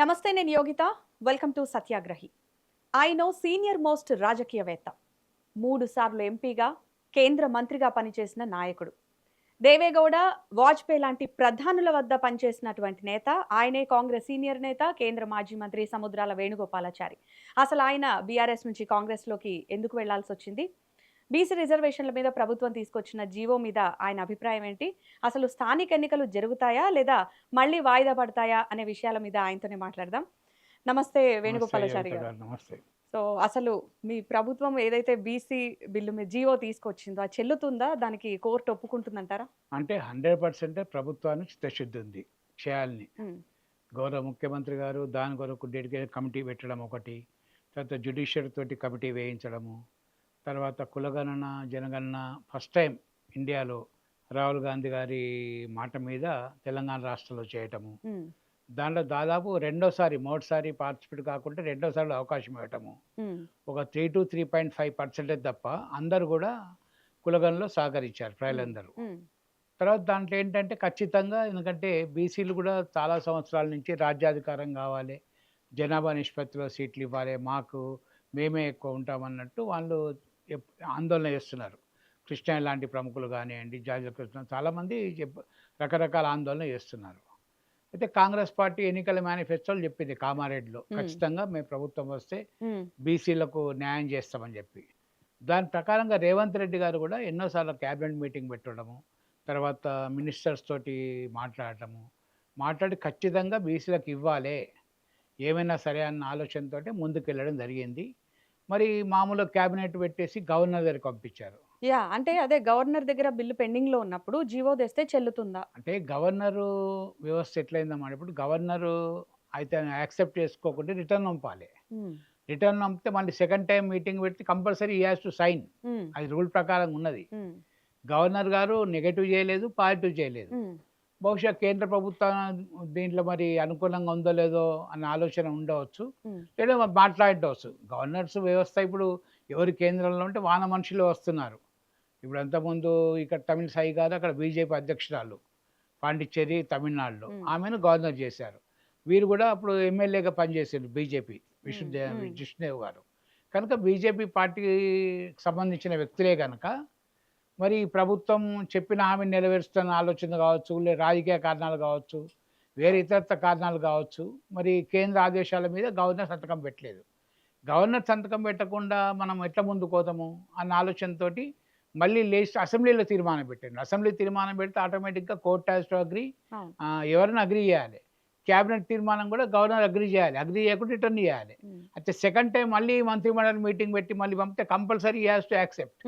నమస్తే, నేను Yogita. Welcome to సత్యాగ్రహి. ఆయన సీనియర్ మోస్ట్ రాజకీయవేత్త, 3 సార్లు ఎంపీగా, కేంద్ర మంత్రిగా పనిచేసిన నాయకుడు. దేవేగౌడ, వాజ్పేయి లాంటి ప్రధానుల వద్ద పనిచేసినటువంటి నేత. ఆయనే కాంగ్రెస్ సీనియర్ నేత, కేంద్ర మాజీ మంత్రి సముద్రాల వేణుగోపాలాచారి. అసలు ఆయన బీఆర్ఎస్ నుంచి కాంగ్రెస్లోకి ఎందుకు వెళ్లాల్సి వచ్చింది? బీసీ రిజర్వేషన్ల మీద ప్రభుత్వం తీసుకొచ్చిన జీవో మీద ఆయన అభిప్రాయం ఏంటి? అసలు స్థానిక ఎన్నికలు జరుగుతాయా లేదా మళ్ళీ వాయిదా పడతాయా అనే విషయాల మీద ఆయనతోనే మాట్లాడదాం. నమస్తే వేణుగోపాలాచారి గారు. నమస్తే. సో అసలు మీ ప్రభుత్వం ఏదైతే బీసీ బిల్లు మీద జీవో తీసుకొచ్చిందో అది చెల్లుతుందా? దానికి కోర్టు ఒప్పుకుంటుందంటారా? అంటే 100% ప్రభుత్వానికి చిత్తశుద్ధి ఉంది చేయాలని. ఉమ్, గౌరవ ముఖ్యమంత్రి గారు దాని కొరకు డెడికేటెడ్ కమిటీ పెట్టడం ఒకటి, తర్వాత జ్యుడిషియరీ తోటి కమిటీ వేయించడము, తర్వాత కులగణన జనగణన ఫస్ట్ టైం ఇండియాలో రాహుల్ గాంధీ గారి మాట మీద తెలంగాణ రాష్ట్రంలో చేయటము, ఉమ్, దాంట్లో దాదాపు రెండోసారి మొదటిసారి పార్టిసిపేట్ కాకుండా రెండోసారి అవకాశం ఇవ్వటము. ఉమ్, ఒక 3 to 3.5% తప్ప అందరు కూడా కులగణలో సహకరించారు ప్రజలందరూ. ఉమ్, తర్వాత దాంట్లో ఏంటంటే ఖచ్చితంగా, ఎందుకంటే బీసీలు కూడా చాలా సంవత్సరాల నుంచి రాజ్యాధికారం కావాలి, జనాభా నిష్పత్తిలో సీట్లు ఇవ్వాలి, మేమే ఎక్కువ ఉంటామన్నట్టు వాళ్ళు ఆందోళన చేస్తున్నారు. కృష్ణ లాంటి ప్రముఖులు కానివ్వండి, జార్జి కృష్ణ చాలామంది రకరకాల ఆందోళన చేస్తున్నారు. అయితే కాంగ్రెస్ పార్టీ ఎన్నికల మేనిఫెస్టోలు చెప్పింది కామారెడ్డిలో, ఖచ్చితంగా మేము ప్రభుత్వం వస్తే ఉమ్, బీసీలకు న్యాయం చేస్తామని చెప్పి. దాని ప్రకారంగా రేవంత్ రెడ్డి గారు కూడా ఎన్నోసార్లు క్యాబినెట్ మీటింగ్ పెట్టడము, తర్వాత మినిస్టర్స్ తోటి మాట్లాడి ఖచ్చితంగా బీసీలకు ఇవ్వాలి ఏమైనా సరే అన్న ఆలోచనతోటి ముందుకెళ్ళడం జరిగింది. మరి మామూలు క్యాబినెట్ పెట్టేసి గవర్నర్ దగ్గరికి పంపించారు. అంటే అదే గవర్నర్ దగ్గర బిల్లు పెండింగ్ లో ఉన్నప్పుడు జీవో తెస్తే చెల్లుతుందా? అంటే గవర్నరు వ్యవస్థ ఎట్లయిందన్నమాట, ఇప్పుడు గవర్నరు అయితే యాక్సెప్ట్ చేసుకోకుండా రిటర్న్ పంపాలి. ఉమ్, రిటర్న్ పంపితే మళ్ళీ సెకండ్ టైం మీటింగ్ పెడితే కంపల్సరీ ఈ హ్యాస్ టు సైన్. ఉమ్, అది రూల్ ప్రకారం ఉన్నది. ఉమ్, గవర్నర్ గారు నెగటివ్ చేయలేదు, పాజిటివ్ చేయలేదు. ఉమ్, బహుశా కేంద్ర ప్రభుత్వం దీంట్లో మరి అనుకూలంగా ఉందో లేదో అన్న ఆలోచన ఉండవచ్చు, ఉమ్, లేదా మరి మాట్లాడవచ్చు. గవర్నర్స్ వ్యవస్థ ఇప్పుడు ఎవరు కేంద్రంలో ఉంటే వాన మనుషులు వస్తున్నారు. ఇప్పుడు అంతకుముందు ఇక్కడ తమిళ సాయి గారు అక్కడ బీజేపీ అధ్యక్షురాలు పాండిచ్చేరి తమిళనాడులో, ఆమెను గవర్నర్ చేశారు. వీరు కూడా అప్పుడు ఎమ్మెల్యేగా పనిచేసారు బీజేపీ, విష్ణుదేవ్ గారు. కనుక బీజేపీ పార్టీకి సంబంధించిన వ్యక్తులే కనుక మరి ప్రభుత్వం చెప్పిన హామీని నెరవేరుస్తున్న ఆలోచన కావచ్చు, లేదా రాజకీయ కారణాలు కావచ్చు, వేరే ఇతరత్ర కారణాలు కావచ్చు, మరి కేంద్ర ఆదేశాల మీద గవర్నర్ సంతకం పెట్టలేదు. గవర్నర్ సంతకం పెట్టకుండా మనం ఎట్లా ముందుకు పోతాము అన్న ఆలోచనతోటి మళ్ళీ అసెంబ్లీలో తీర్మానం పెట్టండి. అసెంబ్లీ తీర్మానం పెడితే ఆటోమేటిక్గా కోర్ట్ హ్యాస్ టు అగ్రీ, ఎవరైనా అగ్రీ చేయాలి. క్యాబినెట్ తీర్మానం కూడా గవర్నర్ అగ్రీ చేయాలి, అగ్రీ చేయకుండా రిటర్న్ చేయాలి. అయితే సెకండ్ టైం మళ్ళీ మంత్రిమండలి మీటింగ్ పెట్టి మళ్ళీ పంపితే కంపల్సరీ హ్యాస్ టు యాక్సెప్ట్.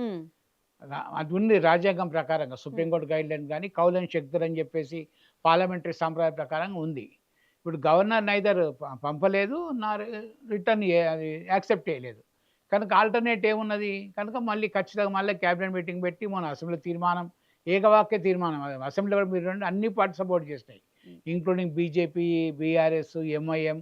అది ఉంది రాజ్యాంగం ప్రకారంగా, సుప్రీంకోర్టు గైడ్ లైన్ కానీ కౌలన్ శక్తులు అని చెప్పేసి పార్లమెంటరీ సాంప్రదాయ ప్రకారంగా ఉంది. ఇప్పుడు గవర్నర్ నైదర్ పంపలేదు, నా రిటర్న్ అది యాక్సెప్ట్ చేయలేదు. కనుక ఆల్టర్నేట్ ఏమున్నది కనుక మళ్ళీ ఖచ్చితంగా మళ్ళీ క్యాబినెట్ మీటింగ్ పెట్టి మన అసెంబ్లీ తీర్మానం, ఏకవాక్య తీర్మానం, అసెంబ్లీలో కూడా మీరు అన్ని పార్టీ సపోర్ట్ చేసినాయి, ఇంక్లూడింగ్ బీజేపీ, బీఆర్ఎస్, ఎంఐఎం.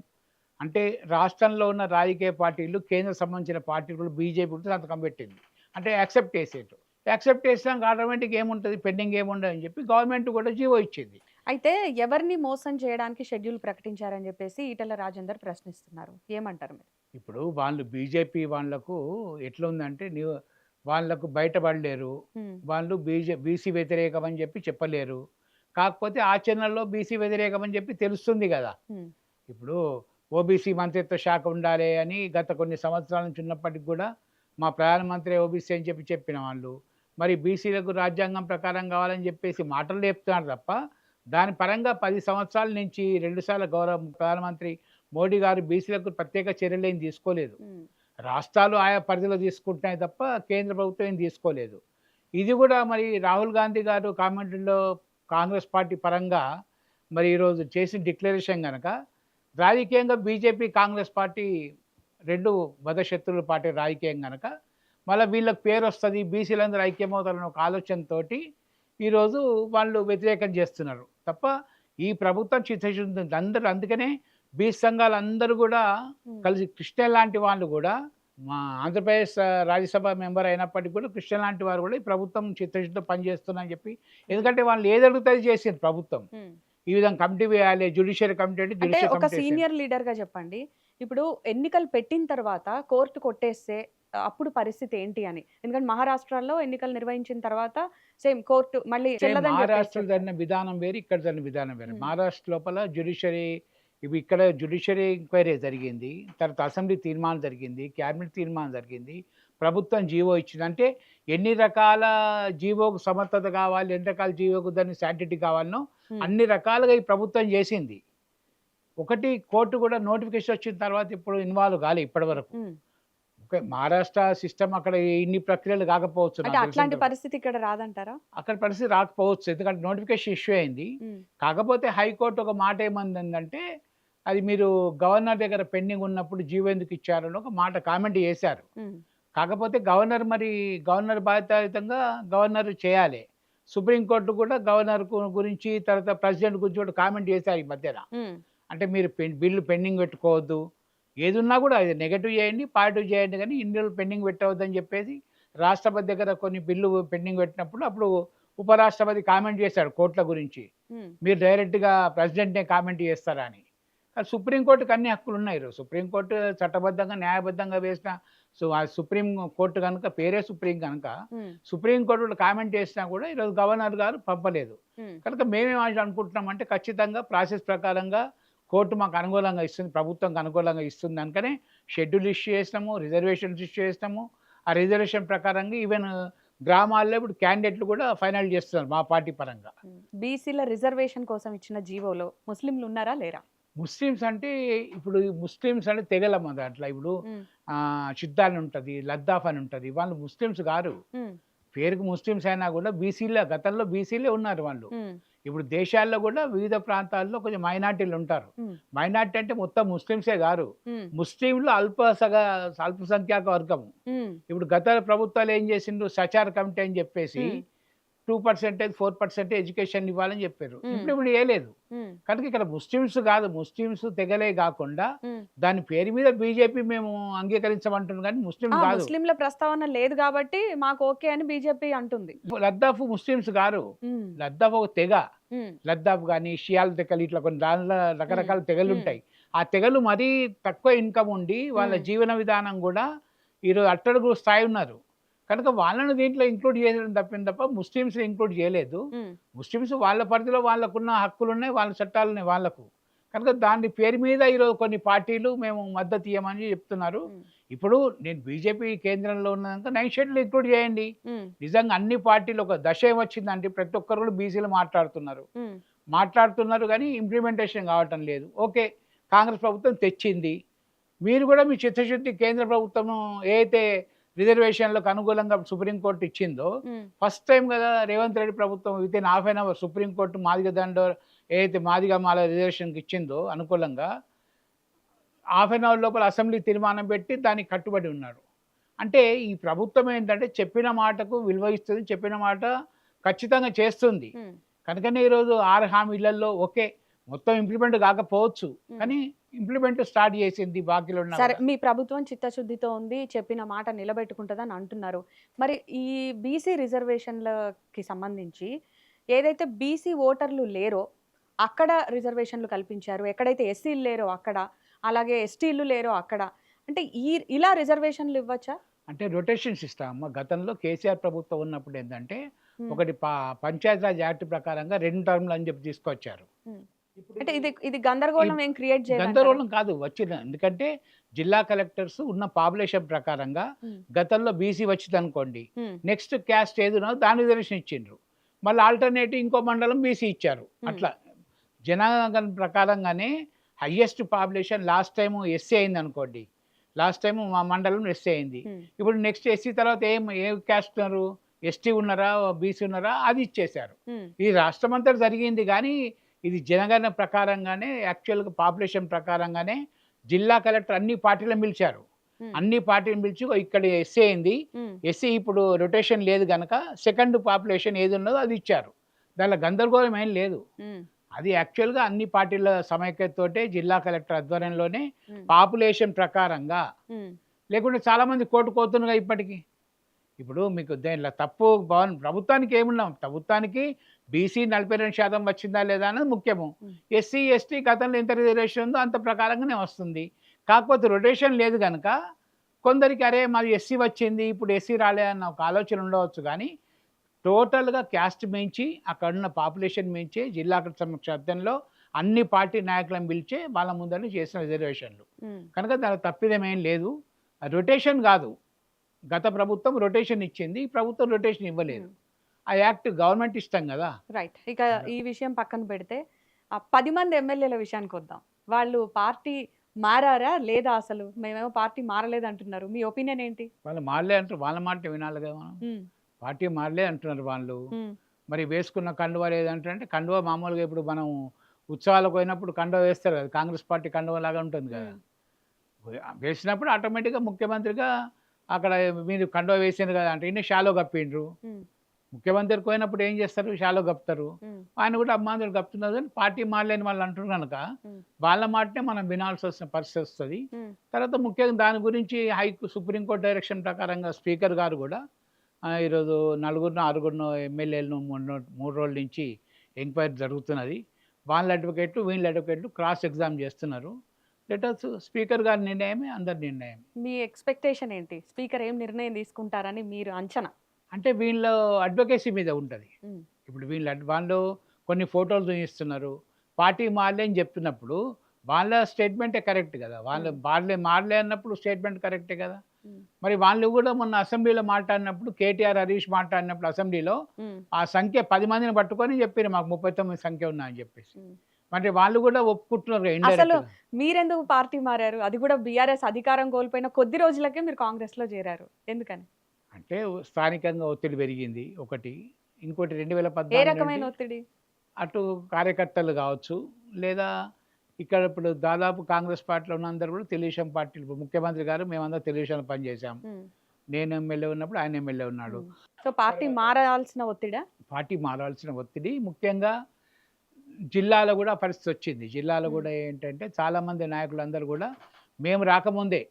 అంటే రాష్ట్రంలో ఉన్న రాజకీయ పార్టీలు, కేంద్ర సంబంధించిన పార్టీలు కూడా బీజేపీ కూడా సంతకం పెట్టింది. అంటే యాక్సెప్ట్ చేసేటు, యాక్సెప్ట్ చేసినాక ఆటోమేటిక్ ఏముంటుంది, పెండింగ్ ఏముండదు అని చెప్పి గవర్నమెంట్ కూడా జీవో ఇచ్చింది. అయితే ఎవరిని మోసం చేయడానికి షెడ్యూల్ ప్రకటించారని చెప్పేసి ఈటెల రాజేందర్ ప్రశ్నిస్తున్నారు. ఏమంటారు మీరు? ఇప్పుడు వాళ్ళు బీజేపీ వాళ్ళకు ఎట్లా ఉందంటే, వాళ్ళకు బయటపడలేరు, వాళ్ళు బీసీ వ్యతిరేకం అని చెప్పి చెప్పలేరు. కాకపోతే ఆచరణలో బీసీ వ్యతిరేకం అని చెప్పి తెలుస్తుంది కదా. ఇప్పుడు ఓబీసీ మంత్రిత్వ శాఖ ఉండాలి అని గత కొన్ని సంవత్సరాల నుంచి ఉన్నప్పటికి కూడా మా ప్రధానమంత్రి ఓబీసీ అని చెప్పిన వాళ్ళు మరి బీసీలకు రాజ్యాంగం ప్రకారం కావాలని చెప్పేసి మాటలు చెప్తున్నారు తప్ప, దాని పరంగా 10 సంవత్సరాల నుంచి 2 సార్లు గౌరవ ప్రధానమంత్రి మోడీ గారు బీసీలకు ప్రత్యేక చర్యలు ఏం తీసుకోలేదు. రాష్ట్రాలు ఆయా పరిధిలో తీసుకుంటున్నాయి తప్ప కేంద్ర ప్రభుత్వం ఏం తీసుకోలేదు. ఇది కూడా మరి రాహుల్ గాంధీ గారు కామెంట్లో కాంగ్రెస్ పార్టీ పరంగా మరి ఈరోజు చేసిన డిక్లరేషన్ కనుక, రాజకీయంగా బీజేపీ కాంగ్రెస్ పార్టీ 2 బద్ధశత్రువుల పార్టీ రాజకీయం కనుక మళ్ళీ వీళ్ళకి పేరు వస్తుంది, బీసీలందరూ ఐక్యమవుతారని ఒక ఆలోచనతోటి ఈరోజు వాళ్ళు వ్యతిరేకం చేస్తున్నారు తప్ప ఈ ప్రభుత్వం చిత్తశుద్ధి అందరూ. అందుకనే బీసీ సంఘాలు అందరూ కూడా కలిసి, కృష్ణ లాంటి వాళ్ళు కూడా, మా ఆంధ్రప్రదేశ్ రాజ్యసభ మెంబర్ అయినప్పటికీ కూడా కృష్ణ లాంటి వారు కూడా ఈ ప్రభుత్వం చిత్తశుద్ధితో పనిచేస్తున్నారని చెప్పి, ఎందుకంటే వాళ్ళు ఏది అడుగుతుంది చేసింది ప్రభుత్వం. ఈ విధంగా కమిటీ వేయాలి, జ్యుడిషియరీ కమిటీ అంటే అంటే జ్యుడిషియరీ ఒక కమిటీ వేసేయాలి. సీనియర్ లీడర్ గా చెప్పండి. ఇప్పుడు ఎన్నికలు పెట్టిన తర్వాత కోర్టు కొట్టేస్తే అప్పుడు పరిస్థితి ఏంటి అని? ఎందుకంటే మహారాష్ట్రలో ఎన్నికలు నిర్వహించిన తర్వాత సేమ్ కోర్టు మళ్ళీ సేమ్ చెల్లదని చెప్పేసి మహారాష్ట్రలో చెప్పారు. జరిగిన విధానం వేరు, ఇక్కడ జరిగిన విధానం వేరు. హ్మ్. మహారాష్ట్ర లోపల జ్యుడిషియరీ, ఇవి ఇక్కడ జ్యుడిషియరీ ఎంక్వైరీ జరిగింది, తర్వాత అసెంబ్లీ తీర్మానం జరిగింది, క్యాబినెట్ తీర్మానం జరిగింది, ప్రభుత్వం జీవో ఇచ్చింది. అంటే ఎన్ని రకాల జీవోకు సమర్థత కావాలి, ఎన్ని రకాల జీవోకు దాన్ని శాంటిటీ కావాలనో హ్మ్. అన్ని రకాలుగా ఈ ప్రభుత్వం చేసింది. ఒకటి కోర్టు కూడా నోటిఫికేషన్ వచ్చిన తర్వాత ఇప్పుడు ఇన్వాల్వ్ కాలే ఇప్పటి వరకు. హ్మ్. ఓకే, మహారాష్ట్ర సిస్టమ్ అక్కడ ఇన్ని ప్రక్రియలు కాకపోవచ్చు, అంటే నాకు అట్లాంటి తెలిసినంత పరిస్థితి ఇక్కడ రాదంటారా? అక్కడ పరిస్థితి రాకపోవచ్చు, ఎందుకంటే నోటిఫికేషన్ ఇష్యూ అయింది. హ్మ్. కాకపోతే హైకోర్టు ఒక మాట ఏమందంటే, అది మీరు గవర్నర్ దగ్గర పెండింగ్ ఉన్నప్పుడు జీవో ఎందుకు ఇచ్చారని ఒక మాట కామెంట్ చేశారు. హ్మ్. కాకపోతే గవర్నర్ బాధ్యతాయుతంగా గవర్నర్ చేయాలి. సుప్రీంకోర్టు కూడా గవర్నర్ గురించి, తర్వాత ప్రెసిడెంట్ గురించి కూడా కామెంట్ చేశారు ఈ మధ్యన. హ్మ్. అంటే మీరు బిల్లు పెండింగ్ పెట్టుకోవద్దు, ఏదున్నా కూడా అది నెగటివ్ చేయండి, పాజిటివ్ చేయండి, కానీ ఇన్ని రోజులు పెండింగ్ పెట్టవద్దని చెప్పేసి రాష్ట్రపతి దగ్గర కొన్ని బిల్లు పెండింగ్ పెట్టినప్పుడు అప్పుడు ఉపరాష్ట్రపతి కామెంట్ చేశాడు కోర్టుల గురించి. హ్మ్. మీరు డైరెక్ట్గా ప్రెసిడెంట్నే కామెంట్ చేస్తారా అని. కానీ సుప్రీంకోర్టుకి అన్ని హక్కులు ఉన్నాయి. సుప్రీంకోర్టు చట్టబద్ధంగా న్యాయబద్ధంగా వేసిన, ఆ సుప్రీం కోర్టు కనుక, పేరే సుప్రీం కనుక, హ్మ్. సుప్రీంకోర్టు కామెంట్ చేసినా కూడా ఈరోజు గవర్నర్ గారు పంపలేదు. హ్మ్. కనుక మేమేం అనుకుంటున్నామంటే, ఖచ్చితంగా ప్రాసెస్ ప్రకారంగా కోర్టు మాకు అనుకూలంగా ఇస్తుంది, ప్రభుత్వంకి అనుకూలంగా ఇస్తుంది కనుకనే షెడ్యూల్ ఇష్యూ చేసినాము, రిజర్వేషన్స్ ఇష్యూ చేసినాము. ఆ రిజర్వేషన్ ప్రకారంగా ఈవెన్ గ్రామాల్లో ఇప్పుడు క్యాండిడేట్లు కూడా ఫైనల్ చేస్తున్నారు మా పార్టీ పరంగా. హ్మ్. బీసీల రిజర్వేషన్ కోసం ఇచ్చిన జీవోలో ముస్లింలు ఉన్నారా లేరా? ముస్లిమ్స్ అంటే, ఇప్పుడు ముస్లిమ్స్ అంటే తెగలమ్మ దాంట్లో. ఇప్పుడు హ్మ్. చిద్దాల్ అని ఉంటుంది, లద్దాఫ్ అని ఉంటుంది, వాళ్ళు ముస్లిమ్స్ గారు. హ్మ్. పేరుకు ముస్లిమ్స్ అయినా కూడా బీసీలే, గతంలో బీసీలే ఉన్నారు వాళ్ళు. హ్మ్. ఇప్పుడు దేశాల్లో కూడా వివిధ ప్రాంతాల్లో కొంచెం మైనార్టీలు ఉంటారు. హ్మ్. మైనార్టీ అంటే మొత్తం ముస్లిమ్సే గారు. హ్మ్. ముస్లింలు అల్పసంఖ్యాక వర్గము. హ్మ్. ఇప్పుడు గత ప్రభుత్వాలు ఏం చేసిండ్రు, సచార్ కమిటీ అని చెప్పేసి హ్మ్. 2%, 4% ఎడ్యుకేషన్ ఇవ్వాలని చెప్పారు. హ్మ్. ఇంప్లిమెంట్ చేయలేదు. హ్మ్. కనుక ఇక్కడ ముస్లిమ్స్ కాదు, ముస్లిమ్స్ తెగలే కాకుండా హ్మ్. దాని పేరు మీద బీజేపీ మేము అంగీకరించమంటుంది, కానీ ముస్లిం కాదు. ముస్లింల ప్రస్తావన లేదు కాబట్టి మాకు ఓకే అని బీజేపీ అంటుంది. లద్దాఫ్ ముస్లిమ్స్ గారు. హ్మ్. లద్దాఫ్ ఒక తెగ. హ్మ్. లద్దాఫ్ కానీ, షియాల్ తెగలు, ఇట్లా కొన్ని దానిలో రకరకాల హ్మ్. తెగలు హ్మ్. ఉంటాయి. ఆ తెగలు మరీ తక్కువ ఇన్కమ్ ఉండి వాళ్ళ హ్మ్. జీవన విధానం కూడా ఈరోజు అట్టడుగు స్థాయి ఉన్నారు. కనుక వాళ్ళని దీంట్లో ఇంక్లూడ్ చేయడం తప్ప ముస్లిమ్స్ని ఇంక్లూడ్ చేయలేదు. హ్మ్. ముస్లిమ్స్ వాళ్ళ పరిధిలో వాళ్ళకున్న హక్కులు ఉన్నాయి, వాళ్ళ చట్టాలు ఉన్నాయి వాళ్ళకు. కనుక దాని పేరు మీద ఈరోజు కొన్ని పార్టీలు మేము మద్దతు ఇవ్వమని చెప్తున్నారు. హ్మ్. ఇప్పుడు నేను బీజేపీ కేంద్రంలో ఉన్నదాక 9 షెడ్యూల్ ఇంక్లూడ్ చేయండి. హ్మ్. నిజంగా అన్ని పార్టీలు ఒక దశ ఏమొచ్చిందంటే ప్రతి ఒక్కరు కూడా బీసీలు మాట్లాడుతున్నారు. హ్మ్. మాట్లాడుతున్నారు కానీ ఇంప్లిమెంటేషన్ కావటం లేదు. ఓకే, కాంగ్రెస్ ప్రభుత్వం తెచ్చింది. మీరు కూడా మీ చిత్తశుద్ధి, కేంద్ర ప్రభుత్వం ఏదైతే రిజర్వేషన్లకు అనుకూలంగా సుప్రీంకోర్టు ఇచ్చిందో, హ్మ్. ఫస్ట్ టైం కదా రేవంత్ రెడ్డి ప్రభుత్వం within half an hour supreme court Madiga దండో ఏదైతే మాదిగ మాల రిజర్వేషన్కి ఇచ్చిందో అనుకూలంగా, హాఫ్ అన్ అవర్ లోపల అసెంబ్లీ తీర్మానం పెట్టి దానికి కట్టుబడి ఉన్నాడు. అంటే ఈ ప్రభుత్వం ఏంటంటే చెప్పిన మాటకు విలువ ఇస్తుంది, చెప్పిన మాట ఖచ్చితంగా చేస్తుంది. హ్మ్. కనుకనే ఈరోజు 6 హామీలలో ఓకే, మొత్తం ఇంప్లిమెంట్ కాకపోవచ్చు, హ్మ్. కానీ ఇంప్లిమెంట్ స్టార్ట్ చేసింది బాకీలు ఉన్నా సరే, కూడా. మీ ప్రభుత్వం చిత్తశుద్ధితో ఉంది, చెప్పిన మాట నిలబెట్టుకుంటదని అంటున్నారు. మరి ఈ బీసీ రిజర్వేషన్‌లకి సంబంధించి ఏదైతే బీసీ ఓటర్లు లేరో అక్కడ రిజర్వేషన్‌లు కల్పించారు. ఎక్కడైతే ఎస్సీలు లేరో అక్కడ, అలాగే ఎస్టీలు లేరో అక్కడ. అంటే ఇలా రిజర్వేషన్‌లు ఇవ్వచ్చా? అంటే రొటేషన్ సిస్టమ్ అమ్మ. గతంలో కేసీఆర్ ప్రభుత్వం ఉన్నప్పుడు ఏంటంటే, హ్మ్. ఒకటి పంచాయతీరాజ్ యాక్ట్ ప్రకారంగా 2 టర్మ్‌లు అని చెప్పి తీసుకొచ్చారు. హ్మ్. ఇప్పుడు అంటే ఇది ఇది ఈ గందరగోళం ఏం క్రియేట్ చేయదంటారా? గందరగోళం కాదు వచ్చిన, ఎందుకంటే జిల్లా కలెక్టర్స్ ఉన్న పాపులేషన్ ప్రకారంగా హ్మ్. గతంలో బీసీ వచ్చిందనుకోండి, హ్మ్. నెక్స్ట్ క్యాస్ట్ ఏది ఉన్నదో దాని రిజర్వేషన్ ఇచ్చిండ్రు. మళ్ళీ ఆల్టర్నేటివ్ ఇంకో మండలం బీసీ ఇచ్చారు. హ్మ్. అట్లా జనాగణ ప్రకారంగానే highest population last time SC అయింది అనుకోండి. లాస్ట్ టైం మా మండలం ఎస్సీ అయింది. హ్మ్. ఇప్పుడు నెక్స్ట్ ఎస్సీ తర్వాత ఏ క్యాస్ట్ ఉన్నారు? ఎస్టీ ఉన్నారా, బీసీ ఉన్నారా, అది ఇచ్చేశారు. హ్మ్. ఇది రాష్ట్రం అంతా జరిగింది కానీ ఇది జనగణన ప్రకారంగానే, యాక్చువల్గా పాపులేషన్ ప్రకారంగానే జిల్లా కలెక్టర్ అన్ని పార్టీలను పిలిచారు. హ్మ్. అన్ని పార్టీలను పిలిచి ఇక్కడ ఎస్సీ అయింది, హ్మ్. ఎస్సీ ఇప్పుడు రొటేషన్ లేదు కనుక సెకండ్ పాపులేషన్ ఏది ఉన్నదో అది ఇచ్చారు. దానిలో గందరగోళం ఏం లేదు. హ్మ్. అది యాక్చువల్గా అన్ని పార్టీల సమైక్యతతోటే జిల్లా కలెక్టర్ ఆధ్వర్యంలోనే హ్మ్. పాపులేషన్ ప్రకారంగా. హ్మ్. లేకుంటే చాలామంది కోర్టుకు పోతుండగా ఇప్పటికీ. ఇప్పుడు మీకు దేనిలో తప్పు ప్రభుత్వానికి ఏమున్నాం, ప్రభుత్వానికి బీసీ 42% వచ్చిందా లేదా అన్నది ముఖ్యము. ఎస్సీ ఎస్టీ గతంలో ఎంత రిజర్వేషన్ ఉందో అంత ప్రకారంగానే వస్తుంది. కాకపోతే రొటేషన్ లేదు కనుక కొందరికి అరే మాది ఎస్సీ వచ్చింది ఇప్పుడు ఎస్సీ రాలేదన్న ఒక ఆలోచన ఉండవచ్చు. కానీ టోటల్గా క్యాస్ట్ మించి అక్కడున్న పాపులేషన్ మించి జిల్లా సమక్షంలో అన్ని పార్టీ నాయకులను పిలిచే వాళ్ళ ముందర చేసిన రిజర్వేషన్లు కనుక దానికి తప్పిదమేం లేదు. రొటేషన్ కాదు, గత ప్రభుత్వం రొటేషన్ ఇచ్చింది, ఈ ప్రభుత్వం రొటేషన్ ఇవ్వలేదు. ఆ యాక్ట్ గవర్నమెంట్ ఇష్టం కదా. రైట్. ఇక ఈ విషయం పక్కన పెడితే ఆ 10 మంది ఎమ్మెల్యేల విషయానికి వద్దాం. వాళ్ళు పార్టీ మారారా లేదా? అసలు మేమేమో పార్టీ మారలేదు అంటున్నారు. మీ ఒపీనియన్ ఏంటి? వాళ్ళు మారలే అంటారు, వాళ్ళ మాట వినాలి కదా మనం. పార్టీ మారలే అంటున్నారు వాళ్ళు. మరి వేసుకున్న కండువా లేదంటే కండువా మామూలుగా ఇప్పుడు మనం ఉత్సవాలకు పోయినప్పుడు కండువా వేస్తారు కదా, కాంగ్రెస్ పార్టీ కండువా లాగా ఉంటుంది కదా. వేసినప్పుడు ఆటోమేటిక్గా ముఖ్యమంత్రిగా అక్కడ మీరు కండువా వేసారు కదా అంటే ఇన్ని షాలో కప్పిండ్రు. ముఖ్యమంత్రికి పోయినప్పుడు ఏం చేస్తారు, షాలో కప్తారు. ఆయన కూడా అమ్మాంధ్రులు కప్తున్నారు అని పార్టీ మారలేని వాళ్ళు అంటున్నారు కనుక వాళ్ళ మాటనే మనం వినాల్సి వస్తున్న పరిస్థితి వస్తుంది. తర్వాత ముఖ్యంగా దాని గురించి సుప్రీంకోర్టు డైరెక్షన్ ప్రకారంగా స్పీకర్ గారు కూడా ఈరోజు 4-6 ఎమ్మెల్యేలను 3 రోజుల నుంచి ఎంక్వైరీ జరుగుతున్నది. వాళ్ళ అడ్వకేట్లు వీళ్ళ అడ్వకేట్లు క్రాస్ ఎగ్జామ్ చేస్తున్నారు. లెటర్స్ స్పీకర్ గారి నిర్ణయమే అందరి నిర్ణయం. మీ ఎక్స్పెక్టేషన్ ఏంటి? స్పీకర్ ఏం నిర్ణయం తీసుకుంటారని మీరు అంచనా? అంటే వీళ్ళ అడ్వకేసీ మీద ఉంటుంది. ఇప్పుడు వాళ్ళు కొన్ని ఫోటోలు చూపిస్తున్నారు, పార్టీ మారలే అని చెప్తున్నప్పుడు వాళ్ళ స్టేట్మెంటే కరెక్ట్ కదా. వాళ్ళే మారలే అన్నప్పుడు స్టేట్మెంట్ కరెక్టే కదా. మరి వాళ్ళు కూడా మొన్న అసెంబ్లీలో మాట్లాడినప్పుడు కేటీఆర్ హరీష్ మాట్లాడినప్పుడు అసెంబ్లీలో ఆ సంఖ్య 10 మందిని పట్టుకొని చెప్పారు మాకు 39 సంఖ్య ఉన్నా అని చెప్పేసి. మరి వాళ్ళు కూడా ఒప్పుకుంటున్నారు. అసలు మీరెందుకు పార్టీ మారారు? అది కూడా బీఆర్ఎస్ అధికారం కోల్పోయిన కొద్ది రోజులకే మీరు కాంగ్రెస్ లో చేరారు, ఎందుకని? అంటే స్థానికంగా ఒత్తిడి పెరిగింది ఒకటి, ఇంకోటి 2014 ఏ రకమైన ఒత్తిడి? అటు కార్యకర్తలు కావచ్చు, లేదా ఇక్కడ ఇప్పుడు దాదాపు కాంగ్రెస్ పార్టీలో ఉన్నందరూ కూడా తెలుగుదేశం పార్టీలు, ముఖ్యమంత్రి గారు మేమందరూ తెలుగుదేశంలో పనిచేసాం. నేను ఎమ్మెల్యే ఉన్నప్పుడు ఆయన ఎమ్మెల్యే ఉన్నాడు. సో పార్టీ మారాల్సిన ఒత్తిడా? పార్టీ మారాల్సిన ఒత్తిడి ముఖ్యంగా జిల్లాలో కూడా పరిస్థితి వచ్చింది. జిల్లాలో కూడా ఏంటంటే చాలామంది నాయకులందరూ కూడా మేము రాకముందే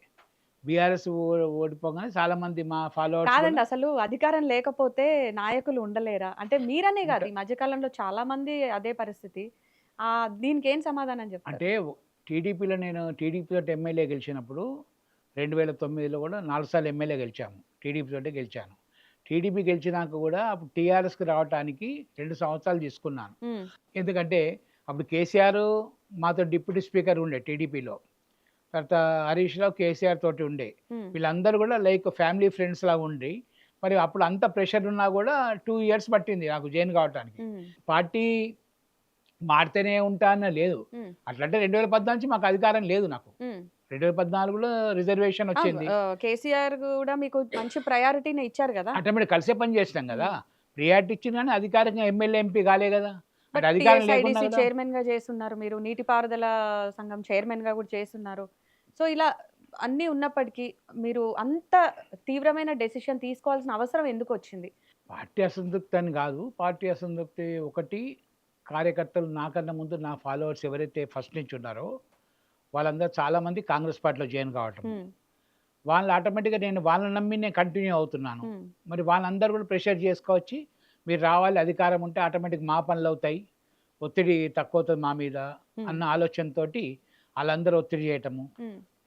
బీఆర్ఎస్ ఓడిపోగానే చాలామంది మా ఫాలోవర్స్. కాదండి, అసలు అధికారం లేకపోతే నాయకులు ఉండలేరా? అంటే మీరనే కాదు, ఈ మధ్యకాలంలో చాలా మంది అదే పరిస్థితి. దీనికి ఏం సమాధానం చెప్తారు? అంటే టీడీపీలో నేను టీడీపీతో ఎమ్మెల్యే గెలిచినప్పుడు 2009లో కూడా 4 సార్లు ఎమ్మెల్యే గెలిచాము, టీడీపీతోటే గెలిచాను. టీడీపీ గెలిచినాక కూడా అప్పుడు టీఆర్ఎస్కి రావడానికి 2 సంవత్సరాలు తీసుకున్నాను. ఎందుకంటే అప్పుడు కేసీఆర్ మాతో డిప్యూటీ స్పీకర్ ఉండే టీడీపీలో, తర్వాత హరీష్ రావు కేసీఆర్ తోటి ఉండే. వీళ్ళందరూ కూడా లైక్ ఫ్యామిలీ ఫ్రెండ్స్ లాగా ఉండి, మరి అప్పుడు అంత ప్రెషర్ ఉన్నా కూడా 2 ఇయర్స్ పట్టింది నాకు జాయిన్ కావడానికి. పార్టీ మారితేనే ఉంటా అన్న లేదు. అట్లంటే 2014 నుంచి మాకు అధికారం లేదు. నాకు 2014లో రిజర్వేషన్ వచ్చింది. కేసీఆర్ కూడా మీకు మంచి ప్రయారిటీని ఇచ్చారు కదా. ఆటోమేటిక్ కలిసే పని చేసినాం కదా. ప్రియారిటీ ఇచ్చింది కానీ అధికారంగా ఎమ్మెల్యే ఎంపీ కాలే కదా. అధికారం లేకుండా చైర్మన్ గా చేస్తున్నారు మీరు, నీటిపారుదల సంఘం చైర్మన్ గా కూడా చేస్తున్నారు. సో ఇలా అన్నీ ఉన్నప్పటికీ మీరు అంత తీవ్రమైన డెసిషన్ తీసుకోవాల్సిన అవసరం ఎందుకు వచ్చింది? పార్టీ అసంతృప్తి అని కాదు. పార్టీ అసంతృప్తి ఒకటి, కార్యకర్తలు నాకన్నా ముందు నా ఫాలోవర్స్ ఎవరైతే ఫస్ట్ నుంచి ఉన్నారో వాళ్ళందరూ చాలామంది కాంగ్రెస్ పార్టీలో జాయిన్ కావటం, వాళ్ళు ఆటోమేటిక్గా నేను వాళ్ళని నమ్మి నేను కంటిన్యూ అవుతున్నాను. మరి వాళ్ళందరూ కూడా ప్రెషర్ చేసుకోవచ్చి మీరు రావాలి, అధికారం ఉంటే ఆటోమేటిక్ మా పనులు అవుతాయి, ఒత్తిడి తక్కువ అవుతుంది మా మీద అన్న ఆలోచనతో వాళ్ళందరూ ఒత్తిడి చేయటము.